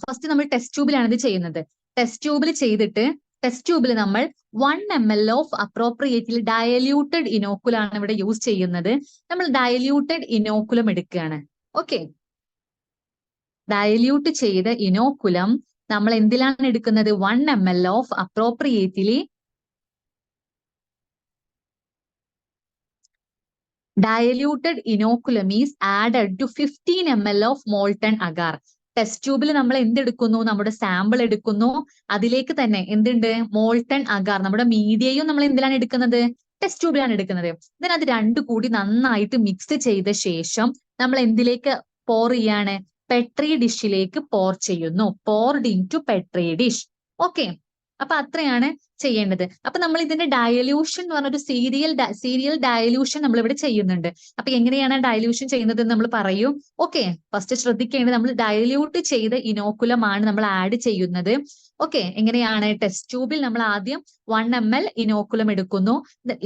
Speaker 1: ഫസ്റ്റ് നമ്മൾ ടെസ്റ്റ് ട്യൂബിലാണ് ഇത് ചെയ്യുന്നത്. ടെസ്റ്റ് ട്യൂബിൽ ചെയ്തിട്ട് ടെസ്റ്റ് ട്യൂബിൽ നമ്മൾ 1 ml ഓഫ് അപ്രോപ്രിയേറ്റ്ലി ഡയല്യൂട്ടഡ് ഇനോക്കുലാണ് ഇവിടെ യൂസ് ചെയ്യുന്നത്. നമ്മൾ ഡയല്യൂട്ടഡ് ഇനോക്കുലം എടുക്കുകയാണ്. ഓക്കെ, ഡയല്യൂട്ട് ചെയ്ത ഇനോക്കുലം നമ്മൾ എന്തിലാണ് എടുക്കുന്നത്? 1 ml of appropriately diluted inoculum is added to 15 ml of molten agar. Test ട്യൂബിൽ നമ്മൾ എന്തെടുക്കുന്നു? നമ്മുടെ സാമ്പിൾ എടുക്കുന്നു. അതിലേക്ക് തന്നെ എന്തുണ്ട്? മോൾട്ടൺ അഗാർ, നമ്മുടെ മീഡിയയും നമ്മൾ എന്തിലാണ് എടുക്കുന്നത്? ടെസ്റ്റ് ട്യൂബിലാണ് എടുക്കുന്നത്. then അത് രണ്ടും കൂടി നന്നായിട്ട് മിക്സ് ചെയ്ത ശേഷം നമ്മൾ എന്തിലേക്ക് പോർ ചെയ്യാണ്? പെട്രി ഡിഷിലേക്ക് പോർ ചെയ്യുന്നു. Poured into petri dish. Okay, അപ്പൊ അത്രയാണ് ചെയ്യേണ്ടത്. അപ്പൊ നമ്മൾ ഇതിന്റെ ഡയല്യൂഷൻ എന്ന് പറഞ്ഞ ഒരു സീരിയൽ ഡയല്യൂഷൻ നമ്മൾ ഇവിടെ ചെയ്യുന്നുണ്ട്. അപ്പൊ എങ്ങനെയാണ് ഡയല്യൂഷൻ ചെയ്യുന്നത് എന്ന് നമ്മൾ പറയൂ. ഓക്കെ, ഫസ്റ്റ് ശ്രദ്ധിക്കേണ്ടത് നമ്മൾ ഡയല്യൂട്ട് ചെയ്ത ഇനോക്കുലമാണ് നമ്മൾ ആഡ് ചെയ്യുന്നത്. ഓക്കെ, എങ്ങനെയാണ്? ടെസ്റ്റ് ട്യൂബിൽ നമ്മൾ ആദ്യം 1 ml ഇനോക്കുലം എടുക്കുന്നു.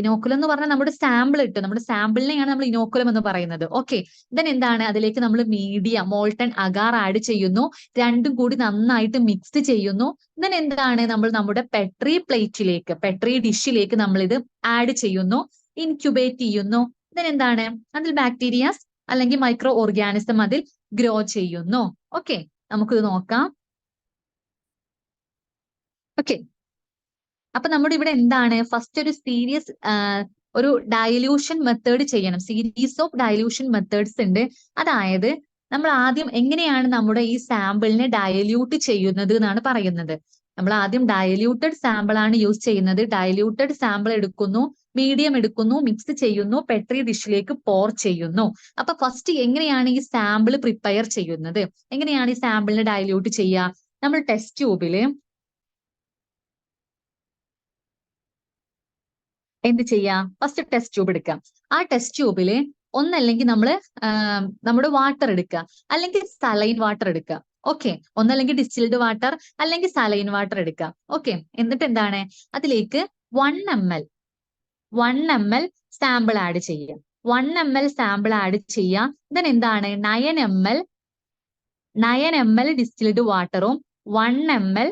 Speaker 1: ഇനോക്കുലം എന്ന് പറഞ്ഞാൽ നമ്മുടെ സാമ്പിൾ ഇട്ടു, നമ്മുടെ സാമ്പിളിനെയാണ് നമ്മൾ ഇനോക്കുലം എന്ന് പറയുന്നത്. ഓക്കെ, ദെൻ എന്താണ്? അതിലേക്ക് നമ്മൾ മീഡിയം മോൾട്ടൺ അഗാർ ആഡ് ചെയ്യുന്നു. രണ്ടും കൂടി നന്നായിട്ട് മിക്സ് ചെയ്യുന്നു. ദെൻ എന്താണ്? നമ്മൾ നമ്മുടെ പെട്രി ഡിഷിലേക്ക് നമ്മൾ ഇത് ആഡ് ചെയ്യുന്നു, ഇൻക്യുബേറ്റ് ചെയ്യുന്നു. ദെൻ എന്താണ്? അതിൽ ബാക്ടീരിയാസ് അല്ലെങ്കിൽ മൈക്രോ ഓർഗാനിസം അതിൽ ഗ്രോ ചെയ്യുന്നു. ഓക്കെ, നമുക്കിത് നോക്കാം. ഓക്കെ, അപ്പൊ നമ്മുടെ ഇവിടെ എന്താണ്? ഫസ്റ്റ് ഒരു ഡയല്യൂഷൻ മെത്തേഡ് ചെയ്യണം. സീരീസ് ഓഫ് ഡയല്യൂഷൻ മെത്തേഡ്സ് ഉണ്ട്. അതായത് നമ്മൾ ആദ്യം എങ്ങനെയാണ് നമ്മുടെ ഈ സാമ്പിളിനെ ഡയല്യൂട്ട് ചെയ്യുന്നത് എന്നാണ് പറയുന്നത്. നമ്മൾ ആദ്യം ഡയല്യൂട്ടഡ് സാമ്പിൾ ആണ് യൂസ് ചെയ്യുന്നത്. ഡയല്യൂട്ടഡ് സാമ്പിൾ എടുക്കുന്നു, മീഡിയം എടുക്കുന്നു, മിക്സ് ചെയ്യുന്നു, പെട്രി ഡിഷിലേക്ക് പോർ ചെയ്യുന്നു. അപ്പൊ ഫസ്റ്റ് എങ്ങനെയാണ് ഈ സാമ്പിൾ പ്രിപ്പയർ ചെയ്യുന്നത്? എങ്ങനെയാണ് ഈ സാമ്പിളിനെ ഡയല്യൂട്ട് ചെയ്യുക? നമ്മൾ ടെസ്റ്റ് ട്യൂബില് എന്ത് ചെയ്യാം? ഫസ്റ്റ് ടെസ്റ്റ് ട്യൂബ് എടുക്കാം. ആ ടെസ്റ്റ് ട്യൂബില് ഒന്നല്ലെങ്കിൽ നമ്മൾ നമ്മുടെ വാട്ടർ എടുക്കുക, അല്ലെങ്കിൽ സലൈൻ വാട്ടർ എടുക്കുക. ഓക്കെ, ഒന്നല്ലെങ്കിൽ ഡിസ്റ്റിൽഡ് വാട്ടർ അല്ലെങ്കിൽ സലൈൻ വാട്ടർ എടുക്കുക. ഓക്കെ, എന്നിട്ട് എന്താണ്? അതിലേക്ക് 1 ml സാമ്പിൾ ആഡ് ചെയ്യുക. 1 ml സാമ്പിൾ ആഡ് ചെയ്യുക. ദെൻ എന്താണ്? 9 ml ഡിസ്റ്റിൽഡ് വാട്ടറും 1 ml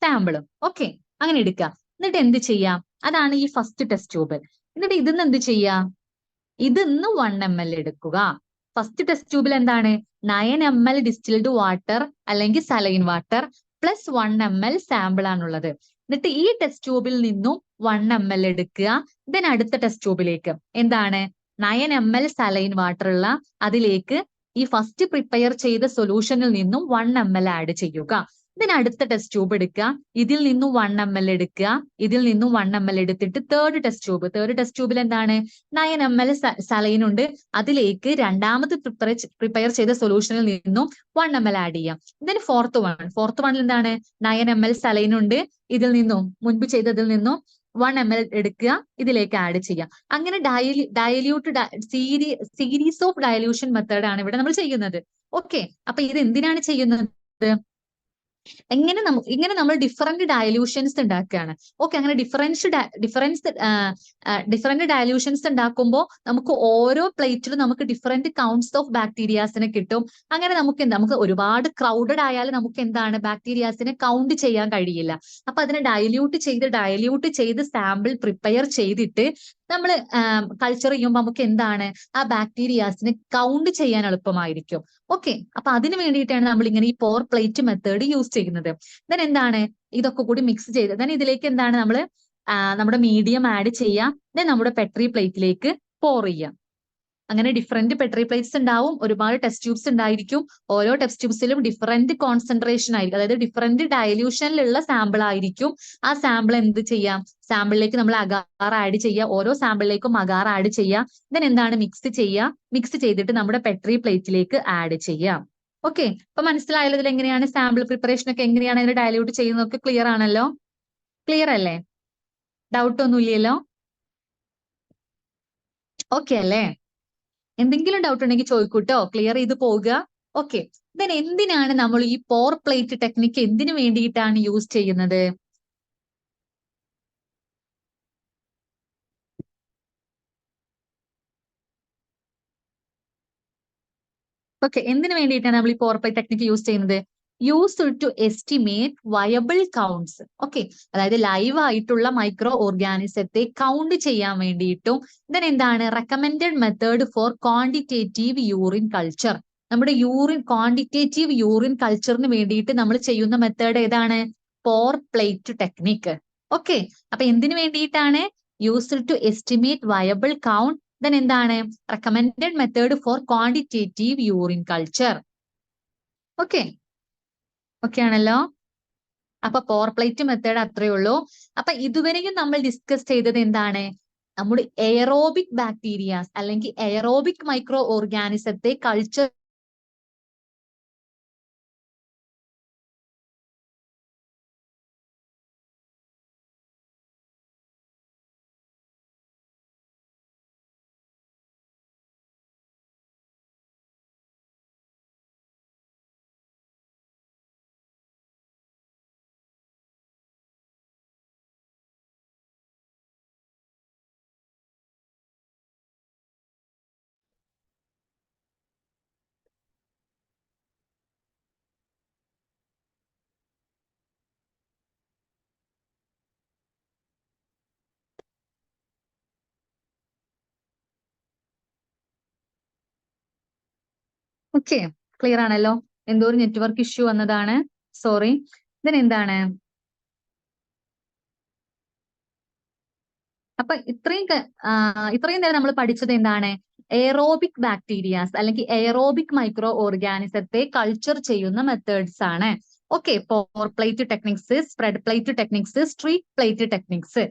Speaker 1: സാമ്പിളും. ഓക്കെ, അങ്ങനെ എടുക്കുക. എന്നിട്ട് എന്ത് ചെയ്യാം? അതാണ് ഈ ഫസ്റ്റ് ടെസ്റ്റ് ട്യൂബ്. എന്നിട്ട് ഇതിന്ന് എന്ത് ചെയ്യാം? ഇതിന്ന് 1 ml എടുക്കുക. ഫസ്റ്റ് ടെസ്റ്റ് ട്യൂബിൽ എന്താണ്? 9 ml ഡിസ്റ്റിൽഡ് വാട്ടർ അല്ലെങ്കിൽ saline water plus 1 ml sample ആണുള്ളത്. എന്നിട്ട് ഈ ടെസ്റ്റ് ട്യൂബിൽ നിന്നും 1 ml എടുക്കുക. ദെൻ അടുത്ത ടെസ്റ്റ് ട്യൂബിലേക്ക് എന്താണ്? 9 ml സലൈൻ വാട്ടർ ഉള്ള അതിലേക്ക് ഈ ഫസ്റ്റ് പ്രിപ്പയർ ചെയ്ത സൊല്യൂഷനിൽ നിന്നും 1 ml ആഡ് ചെയ്യുക. ഇതിന് അടുത്ത ടെസ്റ്റ് ട്യൂബ് എടുക്കുക. ഇതിൽ നിന്നും 1 ml എടുക്കുക. ഇതിൽ നിന്നും 1 ml എടുത്തിട്ട് തേർഡ് ടെസ്റ്റ് ട്യൂബിൽ എന്താണ്? 9 ml സലൈൻ ഉണ്ട്. അതിലേക്ക് രണ്ടാമത് പ്രിപ്പയർ ചെയ്ത സൊല്യൂഷനിൽ നിന്നും 1 ml ആഡ് ചെയ്യാം. ഇതിന് ഫോർത്ത് വണ്ണിൽ എന്താണ്? 9 ml സലൈൻ ഉണ്ട്. ഇതിൽ നിന്നും മുൻപ് ചെയ്തതിൽ നിന്നും 1 ml എടുക്കുക, ഇതിലേക്ക് ആഡ് ചെയ്യാം. അങ്ങനെ സീരീസ് ഓഫ് ഡയല്യൂഷൻ മെത്തേഡ് ആണ് ഇവിടെ നമ്മൾ ചെയ്യുന്നത്. ഓക്കെ, അപ്പൊ ഇത് എന്തിനാണ് ചെയ്യുന്നത്? ഇങ്ങനെ നമ്മൾ ഡിഫറെന്റ് ഡയല്യൂഷൻസ് ഉണ്ടാക്കുകയാണ്. ഓക്കെ, അങ്ങനെ ഡിഫറെന്റ് ഡയല്യൂഷൻസ് ഉണ്ടാക്കുമ്പോൾ നമുക്ക് ഓരോ പ്ലേറ്റിലും നമുക്ക് ഡിഫറെന്റ് കൗണ്ട്സ് ഓഫ് ബാക്ടീരിയാസിനെ കിട്ടും. അങ്ങനെ നമുക്ക് ഒരുപാട് ക്രൗഡഡ് ആയാലും നമുക്ക് എന്താണ്? ബാക്ടീരിയാസിനെ കൗണ്ട് ചെയ്യാൻ കഴിയില്ല. അപ്പൊ അതിനെ ഡയല്യൂട്ട് ചെയ്ത് സാമ്പിൾ പ്രിപ്പയർ ചെയ്തിട്ട് നമ്മൾ കൾച്ചർ ചെയ്യുമ്പോൾ നമുക്ക് എന്താണ്? ആ ബാക്ടീരിയാസിനെ കൗണ്ട് ചെയ്യാൻ എളുപ്പമായിരിക്കും. ഓക്കെ, അപ്പൊ അതിന് വേണ്ടിയിട്ടാണ് നമ്മൾ ഇങ്ങനെ ഈ പോർ പ്ലേറ്റ് മെത്തേഡ് യൂസ് ചെയ്യുന്നത്. ദെൻ എന്താണ്? ഇതൊക്കെ കൂടി മിക്സ് ചെയ്ത് ദെൻ ഇതിലേക്ക് എന്താണ്? നമ്മൾ നമ്മുടെ മീഡിയം ആഡ് ചെയ്യാം. ദെൻ നമ്മുടെ പെട്രി പ്ലേറ്റിലേക്ക് പോർ ചെയ്യാം. അങ്ങനെ ഡിഫറെന്റ് പെട്രി പ്ലേറ്റ്സ് ഉണ്ടാവും, ഒരുപാട് ടെസ്റ്റ് ട്യൂബ്സ് ഉണ്ടായിരിക്കും. ഓരോ ടെസ്റ്റ് ട്യൂബ്സിലും ഡിഫറെന്റ് കോൺസെൻട്രേഷൻ ആയിരിക്കും, അതായത് ഡിഫറെന്റ് ഡയല്യൂഷനിലുള്ള സാമ്പിൾ ആയിരിക്കും. ആ സാമ്പിൾ എന്ത് ചെയ്യാം? സാമ്പിളിലേക്ക് നമ്മൾ അഗാർ ആഡ് ചെയ്യുക. ഓരോ സാമ്പിളിലേക്കും അഗാർ ആഡ് ചെയ്യുക. ദെൻ എന്താണ്? മിക്സ് ചെയ്തിട്ട് നമ്മുടെ പെട്രി പ്ലേറ്റിലേക്ക് ആഡ് ചെയ്യാം. ഓക്കെ, അപ്പൊ മനസ്സിലായല്ലോ ഇതിൽ എങ്ങനെയാണ് സാമ്പിൾ പ്രിപ്പറേഷൻ ഒക്കെ എങ്ങനെയാണ് ഇതിന് ഡയല്യൂട്ട് ചെയ്യുന്നതൊക്കെ ക്ലിയർ ആണല്ലോ? ക്ലിയർ അല്ലേ? ഡൗട്ട് ഒന്നുമില്ലല്ലോ? ഓക്കെ അല്ലേ? എന്തെങ്കിലും ഡൗട്ട് ഉണ്ടെങ്കിൽ ചോദിക്കൂട്ടോ, ക്ലിയർ ചെയ്ത് പോകുക. ഓക്കെ, ദെൻ എന്തിനാണ് നമ്മൾ ഈ പോർ പ്ലേറ്റ് ടെക്നിക്ക് എന്തിനു വേണ്ടിയിട്ടാണ് യൂസ് ചെയ്യുന്നത്? ഓക്കെ, എന്തിനു വേണ്ടിയിട്ടാണ് നമ്മൾ ഈ പോർ പ്ലേറ്റ് ടെക്നിക്ക് യൂസ് ചെയ്യുന്നത്? Use to estimate viable counts. Okay, അതായത് ലൈവ് ആയിട്ടുള്ള മൈക്രോ ഓർഗാനിസത്തെ കൗണ്ട് ചെയ്യാൻ വേണ്ടിയിട്ടും ദെൻ എന്താണ്? Recommended method for quantitative urine culture. നമ്മുടെ ക്വാണ്ടിറ്റേറ്റീവ് യൂറിൻ കൾച്ചറിന് വേണ്ടിയിട്ട് നമ്മൾ ചെയ്യുന്ന മെത്തേഡ് ഏതാണ്? പോർ പ്ലേറ്റ് ടെക്നിക്ക്. ഓക്കെ, അപ്പൊ എന്തിനു വേണ്ടിയിട്ടാണ്? Used to estimate viable count. Then എന്താണ്? Recommended method for quantitative urine culture. Okay, okay ആണല്ലോ? അപ്പൊ പോർ പ്ലേറ്റ് മെത്തേഡ് അത്രയേ ഉള്ളൂ. അപ്പൊ ഇതുവരെയും നമ്മൾ ഡിസ്കസ് ചെയ്തത് എന്താണ്? നമ്മുടെ എയറോബിക് ബാക്ടീരിയാസ് അല്ലെങ്കിൽ എയറോബിക് മൈക്രോ ഓർഗാനിസത്തെ കൾച്ചർ ഓക്കെ, ക്ലിയർ ആണല്ലോ. എന്തോ ഒരു നെറ്റ്വർക്ക് ഇഷ്യൂ വന്നതാണ്, സോറി. എന്താണ് അപ്പൊ ഇത്രയും നേരം നമ്മൾ പഠിച്ചത് എന്താണ്? എയറോബിക് ബാക്ടീരിയാസ് അല്ലെങ്കിൽ എയറോബിക് മൈക്രോ ഓർഗാനിസത്തെ കൾച്ചർ ചെയ്യുന്ന മെത്തേഡ്സ് ആണ്. Okay, pour plate techniques, spread plate techniques, streak plate techniques.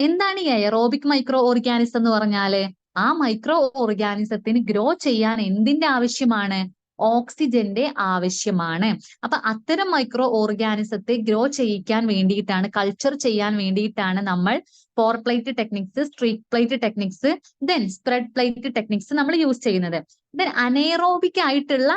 Speaker 1: എന്താണ് ഈ എയറോബിക് മൈക്രോ ഓർഗാനിസം എന്ന് പറഞ്ഞാല്? ആ മൈക്രോ ഓർഗാനിസത്തിന് ഗ്രോ ചെയ്യാൻ എന്തിന്റെ ആവശ്യമാണ്? ഓക്സിജന്റെ ആവശ്യമാണ്. അപ്പൊ അത്തരം മൈക്രോ ഓർഗാനിസത്തെ ഗ്രോ ചെയ്യിക്കാൻ വേണ്ടിയിട്ടാണ്, കൾച്ചർ ചെയ്യാൻ വേണ്ടിയിട്ടാണ് നമ്മൾ pour plate techniques, streak plate techniques, spread plate techniques നമ്മൾ യൂസ് ചെയ്യുന്നത്. അനൈറോബിക് ആയിട്ടുള്ള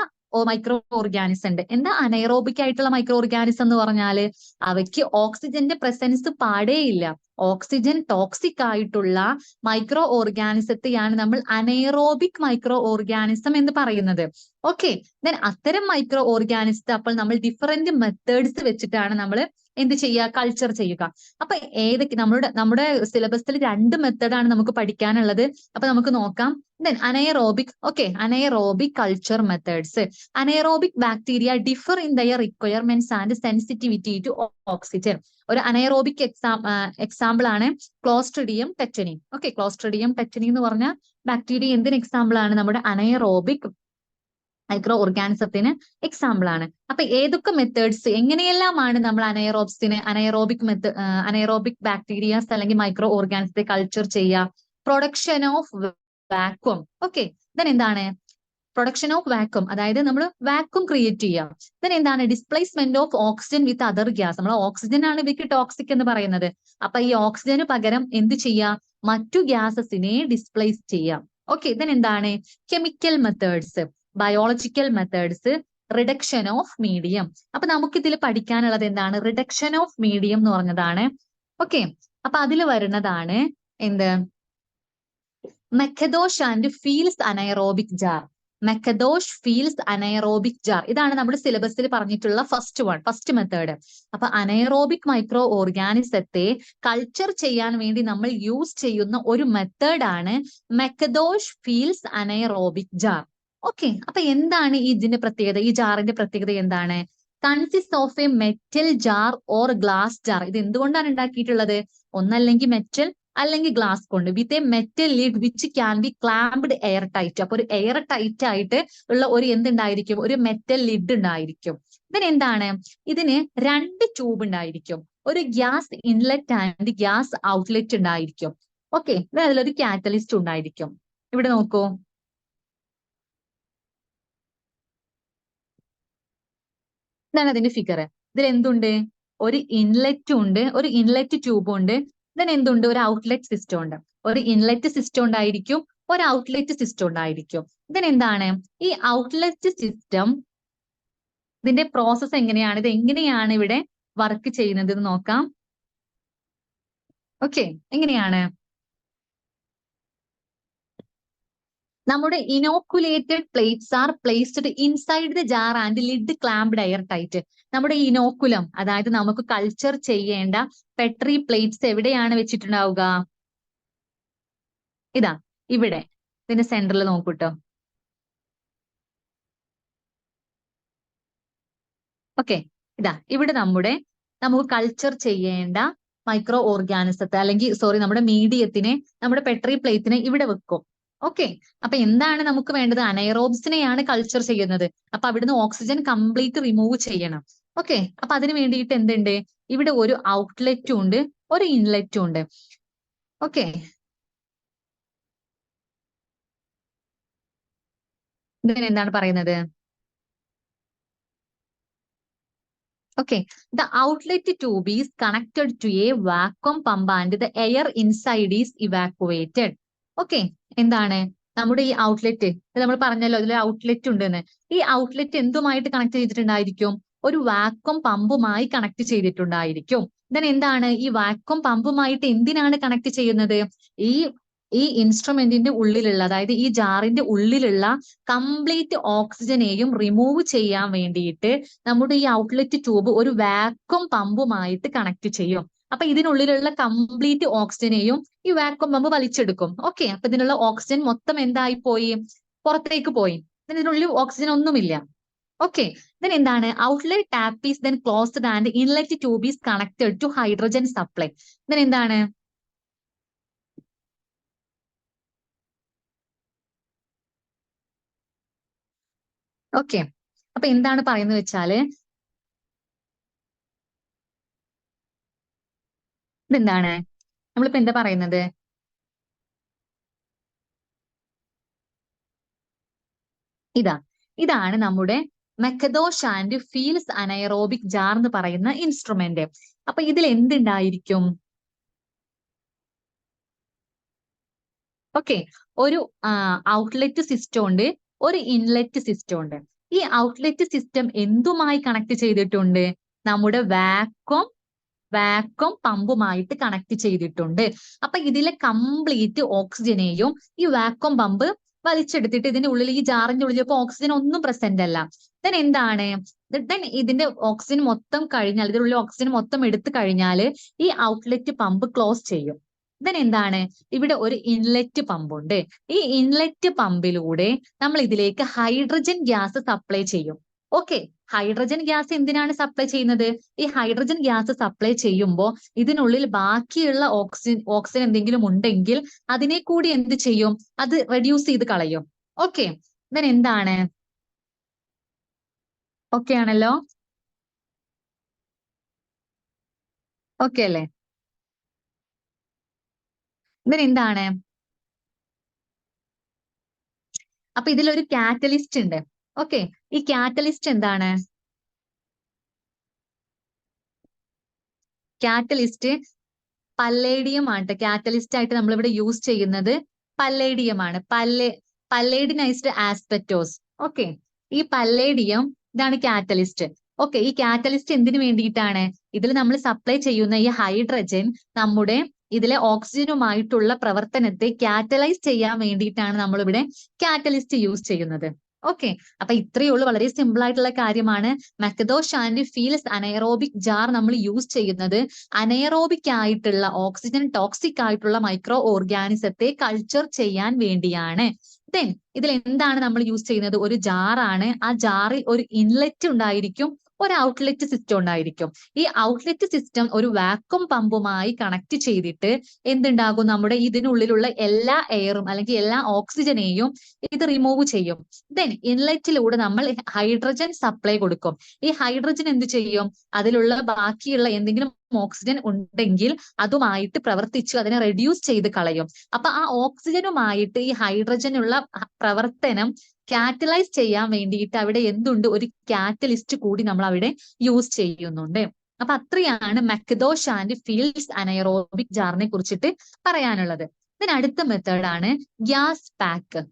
Speaker 1: മൈക്രോ ഓർഗാനിസം ഉണ്ട്. എന്താ അനൈറോബിക് ആയിട്ടുള്ള മൈക്രോ ഓർഗാനിസം എന്ന് പറഞ്ഞാല്? അവയ്ക്ക് ഓക്സിജന്റെ പ്രസൻസ് പാടേയില്ല. ഓക്സിജൻ ടോക്സിക് ആയിട്ടുള്ള മൈക്രോ ഓർഗാനിസത്തെയാണ് നമ്മൾ അനൈറോബിക് മൈക്രോ ഓർഗാനിസം എന്ന് പറയുന്നത്. ഓക്കെ, അത്തരം മൈക്രോ ഓർഗാനിസത്തെ അപ്പോൾ നമ്മൾ ഡിഫറെന്റ് മെത്തേഡ്സ് വെച്ചിട്ടാണ് നമ്മൾ എന്ത് ചെയ്യുക? കൾച്ചർ ചെയ്യുക. അപ്പൊ ഏതൊക്കെ നമ്മുടെ സിലബസിൽ 2 മെത്തേഡാണ് നമുക്ക് പഠിക്കാനുള്ളത്. അപ്പൊ നമുക്ക് നോക്കാം. Anaerobic, okay, anaerobic culture methods. Anaerobic bacteria differ in their requirements and sensitivity to oxygen. ഒരു അനൈറോബിക് എക്സാമ്പിൾ ആണ് Clostridium tetani. Okay, Clostridium tetani എന്ന് പറഞ്ഞ ബാക്ടീരിയ എന്തിന് എക്സാമ്പിൾ ആണ്? നമ്മുടെ അനൈറോബിക് മൈക്രോ ഓർഗാനിസത്തിന് എക്സാമ്പിൾ ആണ്. അപ്പൊ ഏതൊക്കെ മെത്തേഡ്സ്, എങ്ങനെയെല്ലാമാണ് നമ്മൾ അനൈറോബിക് ബാക്ടീരിയാസ് അല്ലെങ്കിൽ മൈക്രോ ഓർഗാനിസത്തെ കൾച്ചർ ചെയ്യുക? Production of vacuum. ഓക്കെ, എന്താണ് പ്രൊഡക്ഷൻ ഓഫ് വാക്വം? അതായത് നമ്മൾ വാക്വം ക്രിയേറ്റ് ചെയ്യുക. എന്താണ് displacement of oxygen with other gas? നമ്മൾ ഓക്സിജൻ ആണ് ഇവയ്ക്ക് ടോക്സിക് എന്ന് പറയുന്നത്. അപ്പൊ ഈ ഓക്സിജന് പകരം എന്ത് ചെയ്യാം? മറ്റു ഗ്യാസസിനെ ഡിസ്പ്ലേസ് ചെയ്യാം. ഓക്കെ, എന്താണ് chemical methods, biological methods, reduction of medium. അപ്പൊ നമുക്ക് ഇതിൽ പഠിക്കാനുള്ളത് എന്താണ്? റിഡക്ഷൻ ഓഫ് മീഡിയം എന്ന് പറഞ്ഞതാണ്. ഓക്കെ, അപ്പൊ അതിൽ വരുന്നതാണ് എന്ത്? McIntosh and Fildes anaerobic jar. McIntosh Fildes anaerobic jar, ഇതാണ് നമ്മുടെ സിലബസിൽ പറഞ്ഞിട്ടുള്ള ഫസ്റ്റ് മെത്തേഡ്. അപ്പൊ അനൈറോബിക് മൈക്രോ ഓർഗാനിസത്തെ കൾച്ചർ ചെയ്യാൻ വേണ്ടി നമ്മൾ യൂസ് ചെയ്യുന്ന ഒരു മെത്തേഡാണ് McIntosh Fildes anaerobic jar. Okay, അപ്പൊ എന്താണ് ഇതിന്റെ പ്രത്യേകത? ഈ ജാറിന്റെ പ്രത്യേകത എന്താണ്? Consist of a metal jar or glass jar. ഇത് എന്തുകൊണ്ടാണ് ഉണ്ടാക്കിയിട്ടുള്ളത്? ഒന്നല്ലെങ്കിൽ മെറ്റൽ അല്ലെങ്കിൽ ഗ്ലാസ് കൊണ്ട്, with a metal lid which can be clamped air tight. അപ്പൊ ഒരു എയർ ടൈറ്റ് ആയിട്ട് ഉള്ള ഒരു എന്തുണ്ടായിരിക്കും? ഒരു മെറ്റൽ ലിഡ് ഉണ്ടായിരിക്കും. എന്താണ്? ഇതിന് 2 ട്യൂബ് ഉണ്ടായിരിക്കും. ഒരു gas inlet and gas outlet ഉണ്ടായിരിക്കും. ഓക്കെ, അതിലൊരു കാറ്റലിസ്റ്റ് ഉണ്ടായിരിക്കും. ഇവിടെ നോക്കൂ, ഇതാണ് അതിന്റെ ഫിഗർ. ഇതിൽ എന്തുണ്ട്? ഒരു ഇൻലെറ്റും ഉണ്ട്, ഒരു ഇൻലെറ്റ് ട്യൂബും ഉണ്ട്. എന്തുണ്ട്? ഒരു ഔട്ട്ലെറ്റ് സിസ്റ്റം ഉണ്ട്. ഒരു ഇൻലെറ്റ് സിസ്റ്റം ഉണ്ടായിരിക്കും, ഒരു ഔട്ട്ലെറ്റ് സിസ്റ്റം ഉണ്ടായിരിക്കും. എന്താണ് ഈ ഔട്ട്ലെറ്റ് സിസ്റ്റം? ഇതിന്റെ പ്രോസസ്സ് എങ്ങനെയാണ്? ഇത് എങ്ങനെയാണ് ഇവിടെ വർക്ക് ചെയ്യുന്നത് എന്ന് നോക്കാം. ഓക്കെ, എങ്ങനെയാണ്? നമ്മുടെ inoculated plates are placed inside the jar and lid clamped airtight. നമ്മുടെ ഇനോക്കുലം, അതായത് നമുക്ക് കൾച്ചർ ചെയ്യേണ്ട പെട്രി പ്ലേറ്റ്സ് എവിടെയാണ് വെച്ചിട്ടുണ്ടാവുക? ഇതാ ഇവിടെ, ഇതിന്റെ സെന്ററിൽ നോക്കൂട്ടോ. ഓക്കെ, ഇതാ ഇവിടെ നമുക്ക് കൾച്ചർ ചെയ്യേണ്ട മൈക്രോ ഓർഗാനിസത്തെ, അല്ലെങ്കിൽ സോറി, നമ്മുടെ മീഡിയത്തിനെ, നമ്മുടെ പെട്രി പ്ലേറ്റിനെ ഇവിടെ വെക്കും. ഓക്കെ, അപ്പൊ എന്താണ് നമുക്ക് വേണ്ടത്? അനൈറോബ്സിനെയാണ് കൾച്ചർ ചെയ്യുന്നത്. അപ്പൊ അവിടുന്ന് ഓക്സിജൻ കംപ്ലീറ്റ് റിമൂവ് ചെയ്യണം. ഓക്കെ, അപ്പൊ അതിന് വേണ്ടിയിട്ട് എന്തുണ്ട്? ഇവിടെ ഒരു ഔട്ട്ലെറ്റും ഉണ്ട്, ഒരു ഇൻലെറ്റും ഉണ്ട്. ഓക്കെ, ഇതിന് എന്താണ് പറയുന്നത്? Okay, the outlet tube is connected to a vacuum pump and the air inside is evacuated. Okay, എന്താണ് നമ്മുടെ ഈ ഔട്ട്ലെറ്റ്? നമ്മൾ പറഞ്ഞല്ലോ ഇതിൽ ഔട്ട്ലെറ്റ് ഉണ്ടെന്ന്. ഈ ഔട്ട്ലെറ്റ് എന്തുമായിട്ട് കണക്ട് ചെയ്തിട്ടുണ്ടായിരിക്കും? ഒരു വാക്വം പമ്പുമായി കണക്ട് ചെയ്തിട്ടുണ്ടായിരിക്കും. എന്താണ് ഈ വാക്വം പമ്പുമായിട്ട് എന്തിനാണ് കണക്ട് ചെയ്യുന്നത്? ഈ ഈ ഇൻസ്ട്രുമെന്റിന്റെ ഉള്ളിലുള്ള, അതായത് ഈ ജാറിന്റെ ഉള്ളിലുള്ള കംപ്ലീറ്റ് ഓക്സിജനെയും റിമൂവ് ചെയ്യാൻ വേണ്ടിയിട്ട് നമ്മുടെ ഈ ഔട്ട്ലെറ്റ് ട്യൂബ് ഒരു വാക്വം പമ്പുമായിട്ട് കണക്ട് ചെയ്യും. അപ്പൊ ഇതിനുള്ളിലുള്ള കംപ്ലീറ്റ് ഓക്സിജനെയും ഈ വാക്വം പമ്പ് വലിച്ചെടുക്കും. ഓക്കെ, അപ്പൊ ഇതിനുള്ള ഓക്സിജൻ മൊത്തം എന്തായി പോയി? പുറത്തേക്ക് പോയി. ഇതിനുള്ളിൽ ഓക്സിജൻ ഒന്നുമില്ല. ഓക്കെ, ദെൻ എന്താണ് outlet tap is then closed and inlet tube is connected to hydrogen supply. Then എന്താണ് ഓക്കെ, അപ്പൊ എന്താണ് പറയുന്നത് വെച്ചാല് ഇതെന്താണ് നമ്മളിപ്പോ എന്താ പറയുന്നത്, ഇതാണ് നമ്മുടെ മെക്കദോഷ് ആൻഡ് ഫീൽസ് അനൈറോബിക് ജാർ എന്ന് പറയുന്ന ഇൻസ്ട്രുമെന്റ്. അപ്പൊ ഇതിൽ എന്തുണ്ടായിരിക്കും? ഓക്കെ, ഒരു ഔട്ട്ലെറ്റ് സിസ്റ്റം ഉണ്ട്, ഒരു ഇൻലെറ്റ് സിസ്റ്റം ഉണ്ട്. ഈ ഔട്ട്ലെറ്റ് സിസ്റ്റം എന്തുമായി കണക്ട് ചെയ്തിട്ടുണ്ട്? നമ്മുടെ വാക്വം പമ്പുമായിട്ട് കണക്ട് ചെയ്തിട്ടുണ്ട്. അപ്പൊ ഇതിലെ കംപ്ലീറ്റ് ഓക്സിജനെയും ഈ വാക്വം പമ്പ് വലിച്ചെടുത്തിട്ട് ഇതിന്റെ ഉള്ളിൽ, ഈ ജാറിന്റെ ഉള്ളിൽ ഇപ്പൊ ഓക്സിജൻ ഒന്നും പ്രസന്റ് അല്ല. ദെൻ എന്താണ്, ദെൻ ഇതിന്റെ ഓക്സിജൻ മൊത്തം കഴിഞ്ഞാൽ, ഇതിനുള്ളിൽ ഓക്സിജൻ മൊത്തം എടുത്തു കഴിഞ്ഞാൽ ഈ ഔട്ട്ലെറ്റ് പമ്പ് ക്ലോസ് ചെയ്യും. ദെൻ എന്താണ്, ഇവിടെ ഒരു ഇൻലെറ്റ് പമ്പ് ഉണ്ട്. ഈ ഇൻലെറ്റ് പമ്പിലൂടെ നമ്മൾ ഇതിലേക്ക് ഹൈഡ്രജൻ ഗ്യാസ് സപ്ലൈ ചെയ്യും. ഓക്കെ, ഹൈഡ്രജൻ ഗ്യാസ് എന്തിനാണ് സപ്ലൈ ചെയ്യുന്നത്? ഈ ഹൈഡ്രജൻ ഗ്യാസ് സപ്ലൈ ചെയ്യുമ്പോൾ ഇതിനുള്ളിൽ ബാക്കിയുള്ള ഓക്സിജൻ എന്തെങ്കിലും ഉണ്ടെങ്കിൽ അതിനെ കൂടി എന്ത് ചെയ്യും? അത് റെഡ്യൂസ് ചെയ്ത് കളയും. ഓക്കെ, ദെൻ എന്താണ്, ഓക്കെ ആണല്ലോ, ഓക്കെ അല്ലേ? ദെൻ എന്താണ്, അപ്പൊ ഇതിലൊരു കാറ്റലിസ്റ്റ് ഉണ്ട്. ഓക്കെ, ഈ കാറ്റലിസ്റ്റ് എന്താണ്? കാറ്റലിസ്റ്റ് പല്ലേഡിയം ആണ്. കാറ്റലിസ്റ്റ് ആയിട്ട് നമ്മൾ ഇവിടെ യൂസ് ചെയ്യുന്നത് പല്ലേഡിയം ആണ്. പല്ലേഡിനൈസ്ഡ് ആസ്പെറ്റോസ്. ഓക്കെ, ഈ പല്ലേഡിയം ഇതാണ് കാറ്റലിസ്റ്റ്. ഓക്കെ, ഈ കാറ്റലിസ്റ്റ് എന്തിനു വേണ്ടിയിട്ടാണ്? ഇതിൽ നമ്മൾ സപ്ലൈ ചെയ്യുന്ന ഈ ഹൈഡ്രജൻ നമ്മുടെ ഇതിലെ ഓക്സിജനുമായിട്ടുള്ള പ്രവർത്തനത്തെ കാറ്റലൈസ് ചെയ്യാൻ വേണ്ടിയിട്ടാണ് നമ്മളിവിടെ കാറ്റലിസ്റ്റ് യൂസ് ചെയ്യുന്നത്. ഓക്കെ, അപ്പൊ ഇത്രയേ ഉള്ളൂ, വളരെ സിമ്പിൾ ആയിട്ടുള്ള കാര്യമാണ്. മെക്കദോഷ് ആൻഡ് ഫീൽസ് അനൈറോബിക് ജാർ നമ്മൾ യൂസ് ചെയ്യുന്നത് അനൈറോബിക് ആയിട്ടുള്ള ഓക്സിജൻ ടോക്സിക് ആയിട്ടുള്ള മൈക്രോ ഓർഗാനിസത്തെ കൾച്ചർ ചെയ്യാൻ വേണ്ടിയാണ്. ദെൻ ഇതിൽ എന്താണ് നമ്മൾ യൂസ് ചെയ്യുന്നത്? ഒരു ജാറാണ്. ആ ജാറിൽ ഒരു ഇൻലെറ്റ് ഉണ്ടായിരിക്കും, ഒരു ഔട്ട്ലെറ്റ് സിസ്റ്റം ഉണ്ടായിരിക്കും. ഈ ഔട്ട്ലെറ്റ് സിസ്റ്റം ഒരു വാക്വം പമ്പുമായി കണക്ട് ചെയ്തിട്ട് എന്തുണ്ടാകും? നമ്മുടെ ഇതിനുള്ളിലുള്ള എല്ലാ എയറും അല്ലെങ്കിൽ എല്ലാ ഓക്സിജനെയും ഇത് റിമൂവ് ചെയ്യും. ദെൻ ഇൻലെറ്റിലൂടെ നമ്മൾ ഹൈഡ്രജൻ സപ്ലൈ കൊടുക്കും. ഈ ഹൈഡ്രജൻ എന്ത് ചെയ്യും? അതിലുള്ള ബാക്കിയുള്ള എന്തെങ്കിലും ഓക്സിജൻ ഉണ്ടെങ്കിൽ അതുമായിട്ട് പ്രവർത്തിച്ച് അതിനെ റെഡ്യൂസ് ചെയ്ത് കളയും. അപ്പൊ ആ ഓക്സിജനുമായിട്ട് ഈ ഹൈഡ്രജനുള്ള പ്രവർത്തനം കാറ്റലൈസ് ചെയ്യാൻ വേണ്ടിയിട്ട് അവിടെ എന്തുണ്ട്? ഒരു കാറ്റലിസ്റ്റ് കൂടി നമ്മൾ അവിടെ യൂസ് ചെയ്യുന്നുണ്ട്. അപ്പൊ അത്രയാണ് മെക്കദോഷ് ആൻഡ് ഫീൽസ് അനൈറോബിക് ജാറിനെ കുറിച്ചിട്ട് പറയാനുള്ളത്. ഇതിന് അടുത്ത മെത്തേഡാണ് ഗ്യാസ് പാക്ക്.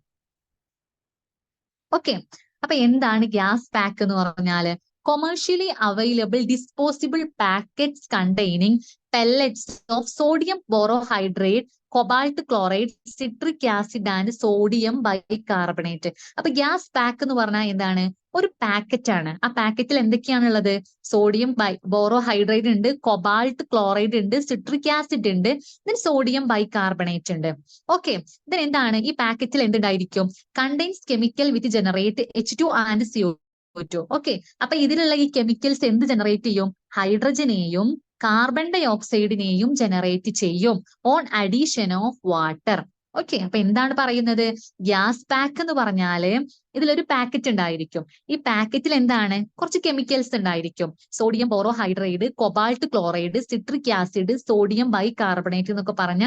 Speaker 1: ഓക്കെ, അപ്പൊ എന്താണ് ഗ്യാസ് പാക്ക് എന്ന് പറഞ്ഞാല്? Commercially available disposable packets containing pellets of sodium borohydrate, cobalt chloride, citric acid and sodium bicarbonate. അപ്പൊ ഗ്യാസ് പാക്ക് എന്ന് പറഞ്ഞാൽ എന്താണ്? ഒരു പാക്കറ്റ് ആണ്. ആ പാക്കറ്റിൽ എന്തൊക്കെയാണുള്ളത്? സോഡിയം ബോറോഹൈഡ്രേറ്റ് ഉണ്ട്, കൊബാൾട്ട് ക്ലോറൈഡ് ഉണ്ട്, സിട്രിക് ആസിഡ് ഉണ്ട്, ദെൻ സോഡിയം ബൈകാർബണേറ്റ് ഉണ്ട്. ഓക്കെ, ദെൻ എന്താണ് ഈ പാക്കറ്റിൽ എന്തുണ്ടായിരിക്കും? Contains chemical with generate H2 and CO2. Okay, അപ്പൊ ഇതിലുള്ള ഈ കെമിക്കൽസ് എന്ത് ജനറേറ്റ് ചെയ്യും? ഹൈഡ്രജനെയും കാർബൺ ഡൈ ഓക്സൈഡിനെയും ജനറേറ്റ് ചെയ്യും on addition of water. Okay, അപ്പൊ എന്താണ് പറയുന്നത്? ഗ്യാസ് പാക്ക് എന്ന് പറഞ്ഞാല് ഇതിലൊരു പാക്കറ്റ് ഉണ്ടായിരിക്കും. ഈ പാക്കറ്റിൽ എന്താണ്? കുറച്ച് കെമിക്കൽസ് ഉണ്ടായിരിക്കും. Sodium borohydrate, cobalt chloride, citric acid, sodium bicarbonate എന്നൊക്കെ പറഞ്ഞ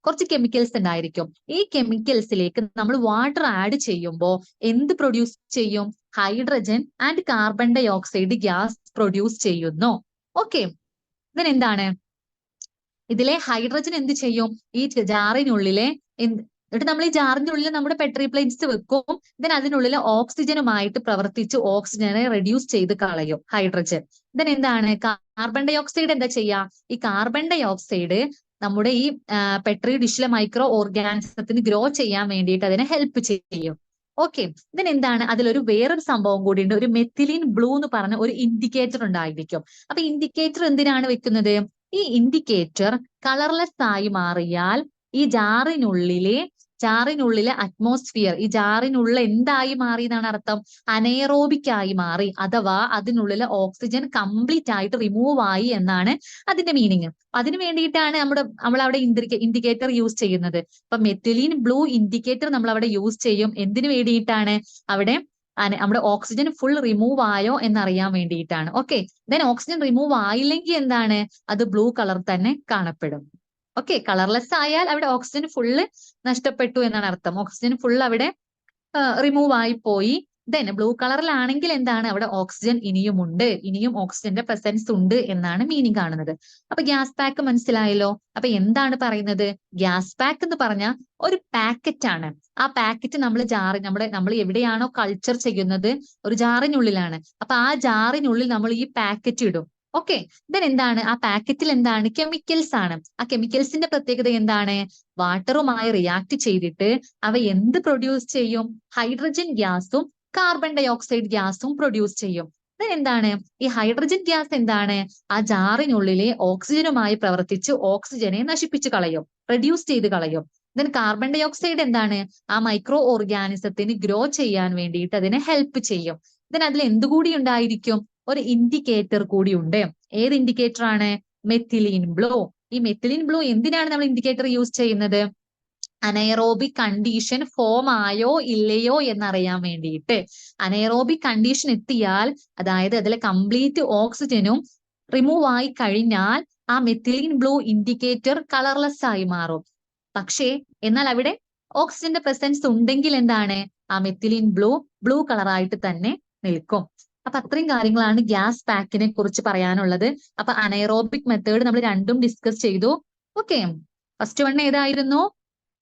Speaker 1: കുറച്ച് കെമിക്കൽസ് ഉണ്ടായിരിക്കും. ഈ കെമിക്കൽസിലേക്ക് നമ്മൾ വാട്ടർ ആഡ് ചെയ്യുമ്പോൾ എന്ത് പ്രൊഡ്യൂസ് ചെയ്യും? Hydrogen and carbon dioxide gas produce ചെയ്യുന്നു. ഓക്കെ, എന്താണ് ഇതിലെ ഹൈഡ്രജൻ എന്ത് ചെയ്യും? ഈ ജാറിനുള്ളിലെ എന്നിട്ട് നമ്മൾ ഈ ജാറിന്റെ ഉള്ളിൽ നമ്മുടെ പെട്രി പ്ലേറ്റ്സ് വെക്കും. ദെൻ അതിനുള്ളിൽ ഓക്സിജനുമായിട്ട് പ്രവർത്തിച്ച് ഓക്സിജനെ റെഡ്യൂസ് ചെയ്ത് കളയും ഹൈഡ്രജൻ. ദെൻ എന്താണ് കാർബൺ ഡൈ ഓക്സൈഡ് എന്താ ചെയ്യാ? ഈ കാർബൺ ഡൈ ഓക്സൈഡ് നമ്മുടെ ഈ പെട്രി ഡിഷിലെ മൈക്രോ ഓർഗാനിസത്തിന് ഗ്രോ ചെയ്യാൻ വേണ്ടിയിട്ട് അതിനെ ഹെൽപ്പ് ചെയ്യും. ഓക്കെ, എന്താണ് അതിലൊരു വേറൊരു സംഭവം കൂടി ഉണ്ട്. ഒരു മെത്തിലിൻ ബ്ലൂ എന്ന് പറഞ്ഞ ഒരു ഇൻഡിക്കേറ്റർ ഉണ്ടായിരിക്കും. അപ്പൊ ഇൻഡിക്കേറ്റർ എന്തിനാണ് വെക്കുന്നത്? ഈ ഇൻഡിക്കേറ്റർ കളർലെസ് ആയി മാറിയാൽ ഈ ജാറിനുള്ളിലെ ജാറിനുള്ളിലെ അറ്റ്മോസ്ഫിയർ, ഈ ജാറിനുള്ള എന്തായി മാറി എന്നാണ് അർത്ഥം? അനേറോബിക് ആയി മാറി, അഥവാ അതിനുള്ളിലെ ഓക്സിജൻ കംപ്ലീറ്റ് ആയിട്ട് റിമൂവ് ആയി എന്നാണ് അതിന്റെ മീനിങ്. അതിന് വേണ്ടിയിട്ടാണ് നമ്മൾ അവിടെ ഇൻഡിക്കേറ്റർ യൂസ് ചെയ്യുന്നത്. ഇപ്പൊ മെത്തിലീൻ ബ്ലൂ ഇൻഡിക്കേറ്റർ നമ്മൾ അവിടെ യൂസ് ചെയ്യും. എന്തിനു വേണ്ടിയിട്ടാണ്? അവിടെ നമ്മുടെ ഓക്സിജൻ ഫുൾ റിമൂവ് ആയോ എന്നറിയാൻ വേണ്ടിയിട്ടാണ്. ഓക്കെ, ദെൻ ഓക്സിജൻ റിമൂവ് ആയില്ലെങ്കിൽ എന്താണ്? അത് ബ്ലൂ കളർ തന്നെ കാണപ്പെടും. ഓക്കെ, കളർലെസ് ആയാൽ അവിടെ ഓക്സിജൻ ഫുള്ള് നഷ്ടപ്പെട്ടു എന്നാണ് അർത്ഥം. ഓക്സിജൻ ഫുൾ അവിടെ റിമൂവ് ആയി പോയി. ദെൻ ബ്ലൂ കളറിലാണെങ്കിൽ എന്താണ്? അവിടെ ഓക്സിജൻ ഇനിയും ഉണ്ട്, ഇനിയും ഓക്സിജന്റെ പ്രസൻസ് ഉണ്ട് എന്നാണ് മീനിങ് കാണുന്നത്. അപ്പൊ ഗ്യാസ് പാക്ക് മനസ്സിലായല്ലോ. അപ്പൊ എന്താണ് പറയുന്നത്? ഗ്യാസ് പാക്ക് എന്ന് പറഞ്ഞാൽ ഒരു പാക്കറ്റ് ആണ്. ആ പാക്കറ്റ് നമ്മൾ എവിടെയാണോ കൾച്ചർ ചെയ്യുന്നത്, ഒരു ജാറിനുള്ളിലാണ്. അപ്പൊ ആ ജാറിനുള്ളിൽ നമ്മൾ ഈ പാക്കറ്റ് ഇടും. ഓക്കെ, ദെൻ എന്താണ്? ആ പാക്കറ്റിൽ എന്താണ്? കെമിക്കൽസ് ആണ്. ആ കെമിക്കൽസിന്റെ പ്രത്യേകത എന്താണ്? വാട്ടറുമായി റിയാക്ട് ചെയ്തിട്ട് അവ എന്ത് പ്രൊഡ്യൂസ് ചെയ്യും? ഹൈഡ്രജൻ ഗ്യാസും കാർബൺ ഡൈ ഓക്സൈഡ് ഗ്യാസും പ്രൊഡ്യൂസ് ചെയ്യും. എന്താണ്? ഈ ഹൈഡ്രജൻ ഗ്യാസ് എന്താണ്? ആ ജാറിനുള്ളിലെ ഓക്സിജനുമായി പ്രവർത്തിച്ച് ഓക്സിജനെ നശിപ്പിച്ചു കളയും, റെഡ്യൂസ് ചെയ്ത് കളയും. ദെൻ കാർബൺ ഡൈ ഓക്സൈഡ് എന്താണ്? ആ മൈക്രോ ഓർഗാനിസത്തിന് ഗ്രോ ചെയ്യാൻ വേണ്ടിയിട്ട് അതിനെ ഹെൽപ്പ് ചെയ്യും. ദെൻ അതിൽ എന്തുകൂടി ഉണ്ടായിരിക്കും? ഒരു ഇൻഡിക്കേറ്റർ കൂടി ഉണ്ട്. ഏത് ഇൻഡിക്കേറ്റർ ആണ്? Methylene blue. ഈ മെത്തിലീൻ ബ്ലൂ എന്തിനാണ് നമ്മൾ ഇൻഡിക്കേറ്റർ യൂസ് ചെയ്യുന്നത്? അനൈറോബിക് കണ്ടീഷൻ ഫോം ആയോ ഇല്ലയോ എന്നറിയാൻ വേണ്ടിയിട്ട്. അനൈറോബിക് കണ്ടീഷൻ എത്തിയാൽ, അതായത് അതിലെ കംപ്ലീറ്റ് ഓക്സിജനും റിമൂവ് ആയി കഴിഞ്ഞാൽ ആ മെത്തിലീൻ ബ്ലൂ ഇൻഡിക്കേറ്റർ കളർലെസ് ആയി മാറും. പക്ഷേ എന്നാൽ അവിടെ ഓക്സിജന്റെ പ്രസൻസ് ഉണ്ടെങ്കിൽ എന്താണ്? ആ മെത്തിലീൻ ബ്ലൂ കളറായിട്ട് തന്നെ നിൽക്കും. അപ്പൊ അത്രയും കാര്യങ്ങളാണ് ഗ്യാസ് പാക്കിനെ കുറിച്ച് പറയാനുള്ളത്. അപ്പൊ അനൈറോബിക് മെത്തേഡ് നമ്മൾ രണ്ടും ഡിസ്കസ് ചെയ്തു. ഓക്കെ, ഫസ്റ്റ് വൺ ഏതായിരുന്നു?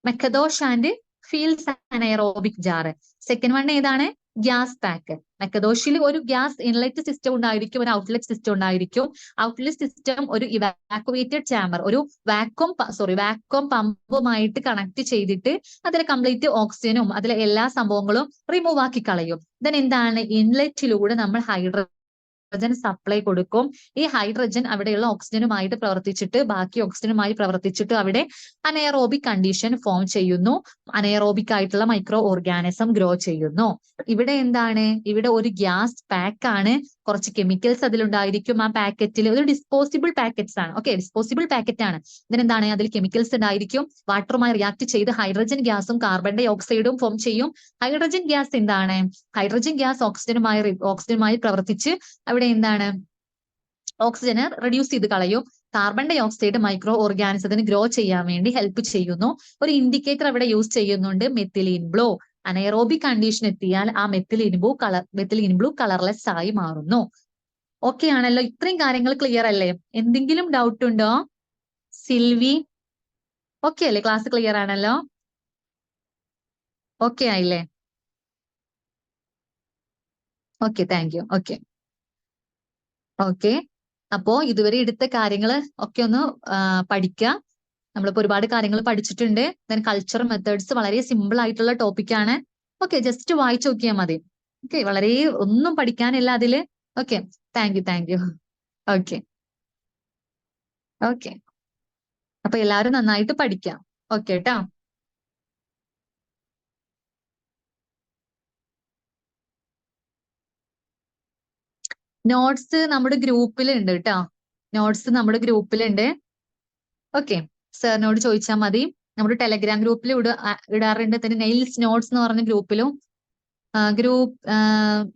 Speaker 1: McIntosh and Fildes anaerobic jar. Second one ഏതാണ്? Gas pack. മെക്കദോഷിൽ ഒരു ഗ്യാസ് ഇൻലെറ്റ് സിസ്റ്റം ഉണ്ടായിരിക്കും, ഒരു ഔട്ട്ലെറ്റ് സിസ്റ്റം ഉണ്ടായിരിക്കും. ഔട്ട്ലെറ്റ് സിസ്റ്റം ഒരു ഇവാക്യുവേറ്റഡ് ചാമ്പർ, ഒരു വാക്വം പമ്പുമായിട്ട് കണക്ട് ചെയ്തിട്ട് അതിലെ കംപ്ലീറ്റ് ഓക്സിജനും അതിലെ എല്ലാ സംഭവങ്ങളും റിമൂവ് ആക്കി കളയും. ദെൻ എന്താണ്? ഇൻലെറ്റിലൂടെ നമ്മൾ ഹൈഡ്രജൻ സപ്ലൈ കൊടുക്കും. ഈ ഹൈഡ്രജൻ അവിടെയുള്ള ഓക്സിജനുമായിട്ട് പ്രവർത്തിച്ചിട്ട്, ബാക്കി ഓക്സിജനുമായി പ്രവർത്തിച്ചിട്ട് അവിടെ അനൈറോബിക് കണ്ടീഷൻ ഫോം ചെയ്യുന്നു. അനൈറോബിക് ആയിട്ടുള്ള മൈക്രോ ഓർഗാനിസം ഗ്രോ ചെയ്യുന്നു. ഇവിടെ എന്താണ്? ഇവിടെ ഒരു ഗ്യാസ് പാക്ക് ആണ്. കുറച്ച് കെമിക്കൽസ് അതിലുണ്ടായിരിക്കും. ആ പാക്കറ്റിൽ ഒരു ഡിസ്പോസിബിൾ പാക്കറ്റ്സ് ആണ്. ഓക്കെ, ഡിസ്പോസിബിൾ പാക്കറ്റ് ആണ്. ഇതിനെന്താണ്? അതിൽ കെമിക്കൽസ് ഉണ്ടായിരിക്കും. വാട്ടറുമായി റിയാക്ട് ചെയ്ത് ഹൈഡ്രജൻ ഗ്യാസും കാർബൺ ഡൈ ഓക്സൈഡും ഫോം ചെയ്യും. ഹൈഡ്രജൻ ഗ്യാസ് എന്താണ്? ഹൈഡ്രജൻ ഗ്യാസ് ഓക്സിജനുമായി പ്രവർത്തിച്ച് അവിടെ എന്താണ്? ഓക്സിജനെ റെഡ്യൂസ് ചെയ്ത് കളയും. കാർബൺ ഡൈ ഓക്സൈഡ് മൈക്രോ ഓർഗാനിസത്തിന് ഗ്രോ ചെയ്യാൻ വേണ്ടി ഹെൽപ്പ് ചെയ്യുന്നു. ഒരു ഇൻഡിക്കേറ്റർ അവിടെ യൂസ് ചെയ്യുന്നുണ്ട്, മെത്തിലീൻ ബ്ലൂ. അനൈറോബിക് കണ്ടീഷൻ എത്തിയാൽ ആ മെത്തിലീൻ ബ്ലൂ കളർലെസ് ആയി മാറുന്നു. ഓക്കെ ആണല്ലോ? ഇത്രയും കാര്യങ്ങൾ ക്ലിയർ അല്ലേ? എന്തെങ്കിലും ഡൗട്ട് ഉണ്ടോ? സിൽവി ഓക്കെ അല്ലേ? ക്ലാസ് ക്ലിയർ ആണല്ലോ? ഓക്കെ ആയില്ലേ? Okay, thank you. Okay okay, അപ്പോ ഇതുവരെ എടുത്ത കാര്യങ്ങൾ ഒക്കെ ഒന്ന് പഠിക്കുക. നമ്മളിപ്പോ ഒരുപാട് കാര്യങ്ങൾ പഠിച്ചിട്ടുണ്ട്. ദെൻ കൾച്ചർ മെത്തേഡ്സ് വളരെ സിമ്പിൾ ആയിട്ടുള്ള ടോപ്പിക്കാണ്. ഓക്കെ, ജസ്റ്റ് വായിച്ചു നോക്കിയാൽ മതി. ഓക്കെ, വളരെ ഒന്നും പഠിക്കാനില്ല അതില്. Okay, thank you. Okay okay, അപ്പൊ എല്ലാവരും നന്നായിട്ട് പഠിക്കാം. ഓക്കെ കേട്ടോ. നോട്ട്സ് നമ്മുടെ ഗ്രൂപ്പിലുണ്ട് കേട്ടോ. നോട്ട്സ് നമ്മുടെ ഗ്രൂപ്പിലുണ്ട്. ഓക്കെ, സാറിനോട് ചോദിച്ചാൽ മതി. നമ്മുടെ ടെലഗ്രാം ഗ്രൂപ്പിൽ ഇടാറുണ്ട്. തന്നെ നെയിൽസ് നോട്ട്സ് എന്ന് പറഞ്ഞ ഗ്രൂപ്പിലും ഗ്രൂപ്പ്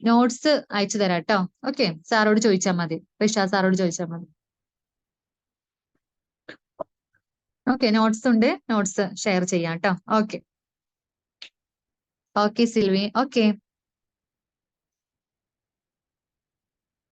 Speaker 1: നോട്ട്സ് അയച്ചു തരാം കേട്ടോ. ഓക്കെ, സാറോട് ചോദിച്ചാൽ മതി. റിഷാദ് സാറോട് ചോദിച്ചാൽ മതി. ഓക്കെ, നോട്ട്സ് ഉണ്ട്, നോട്ട്സ് ഷെയർ ചെയ്യാം കേട്ടോ. Okay okay Silvy. ഓക്കെ.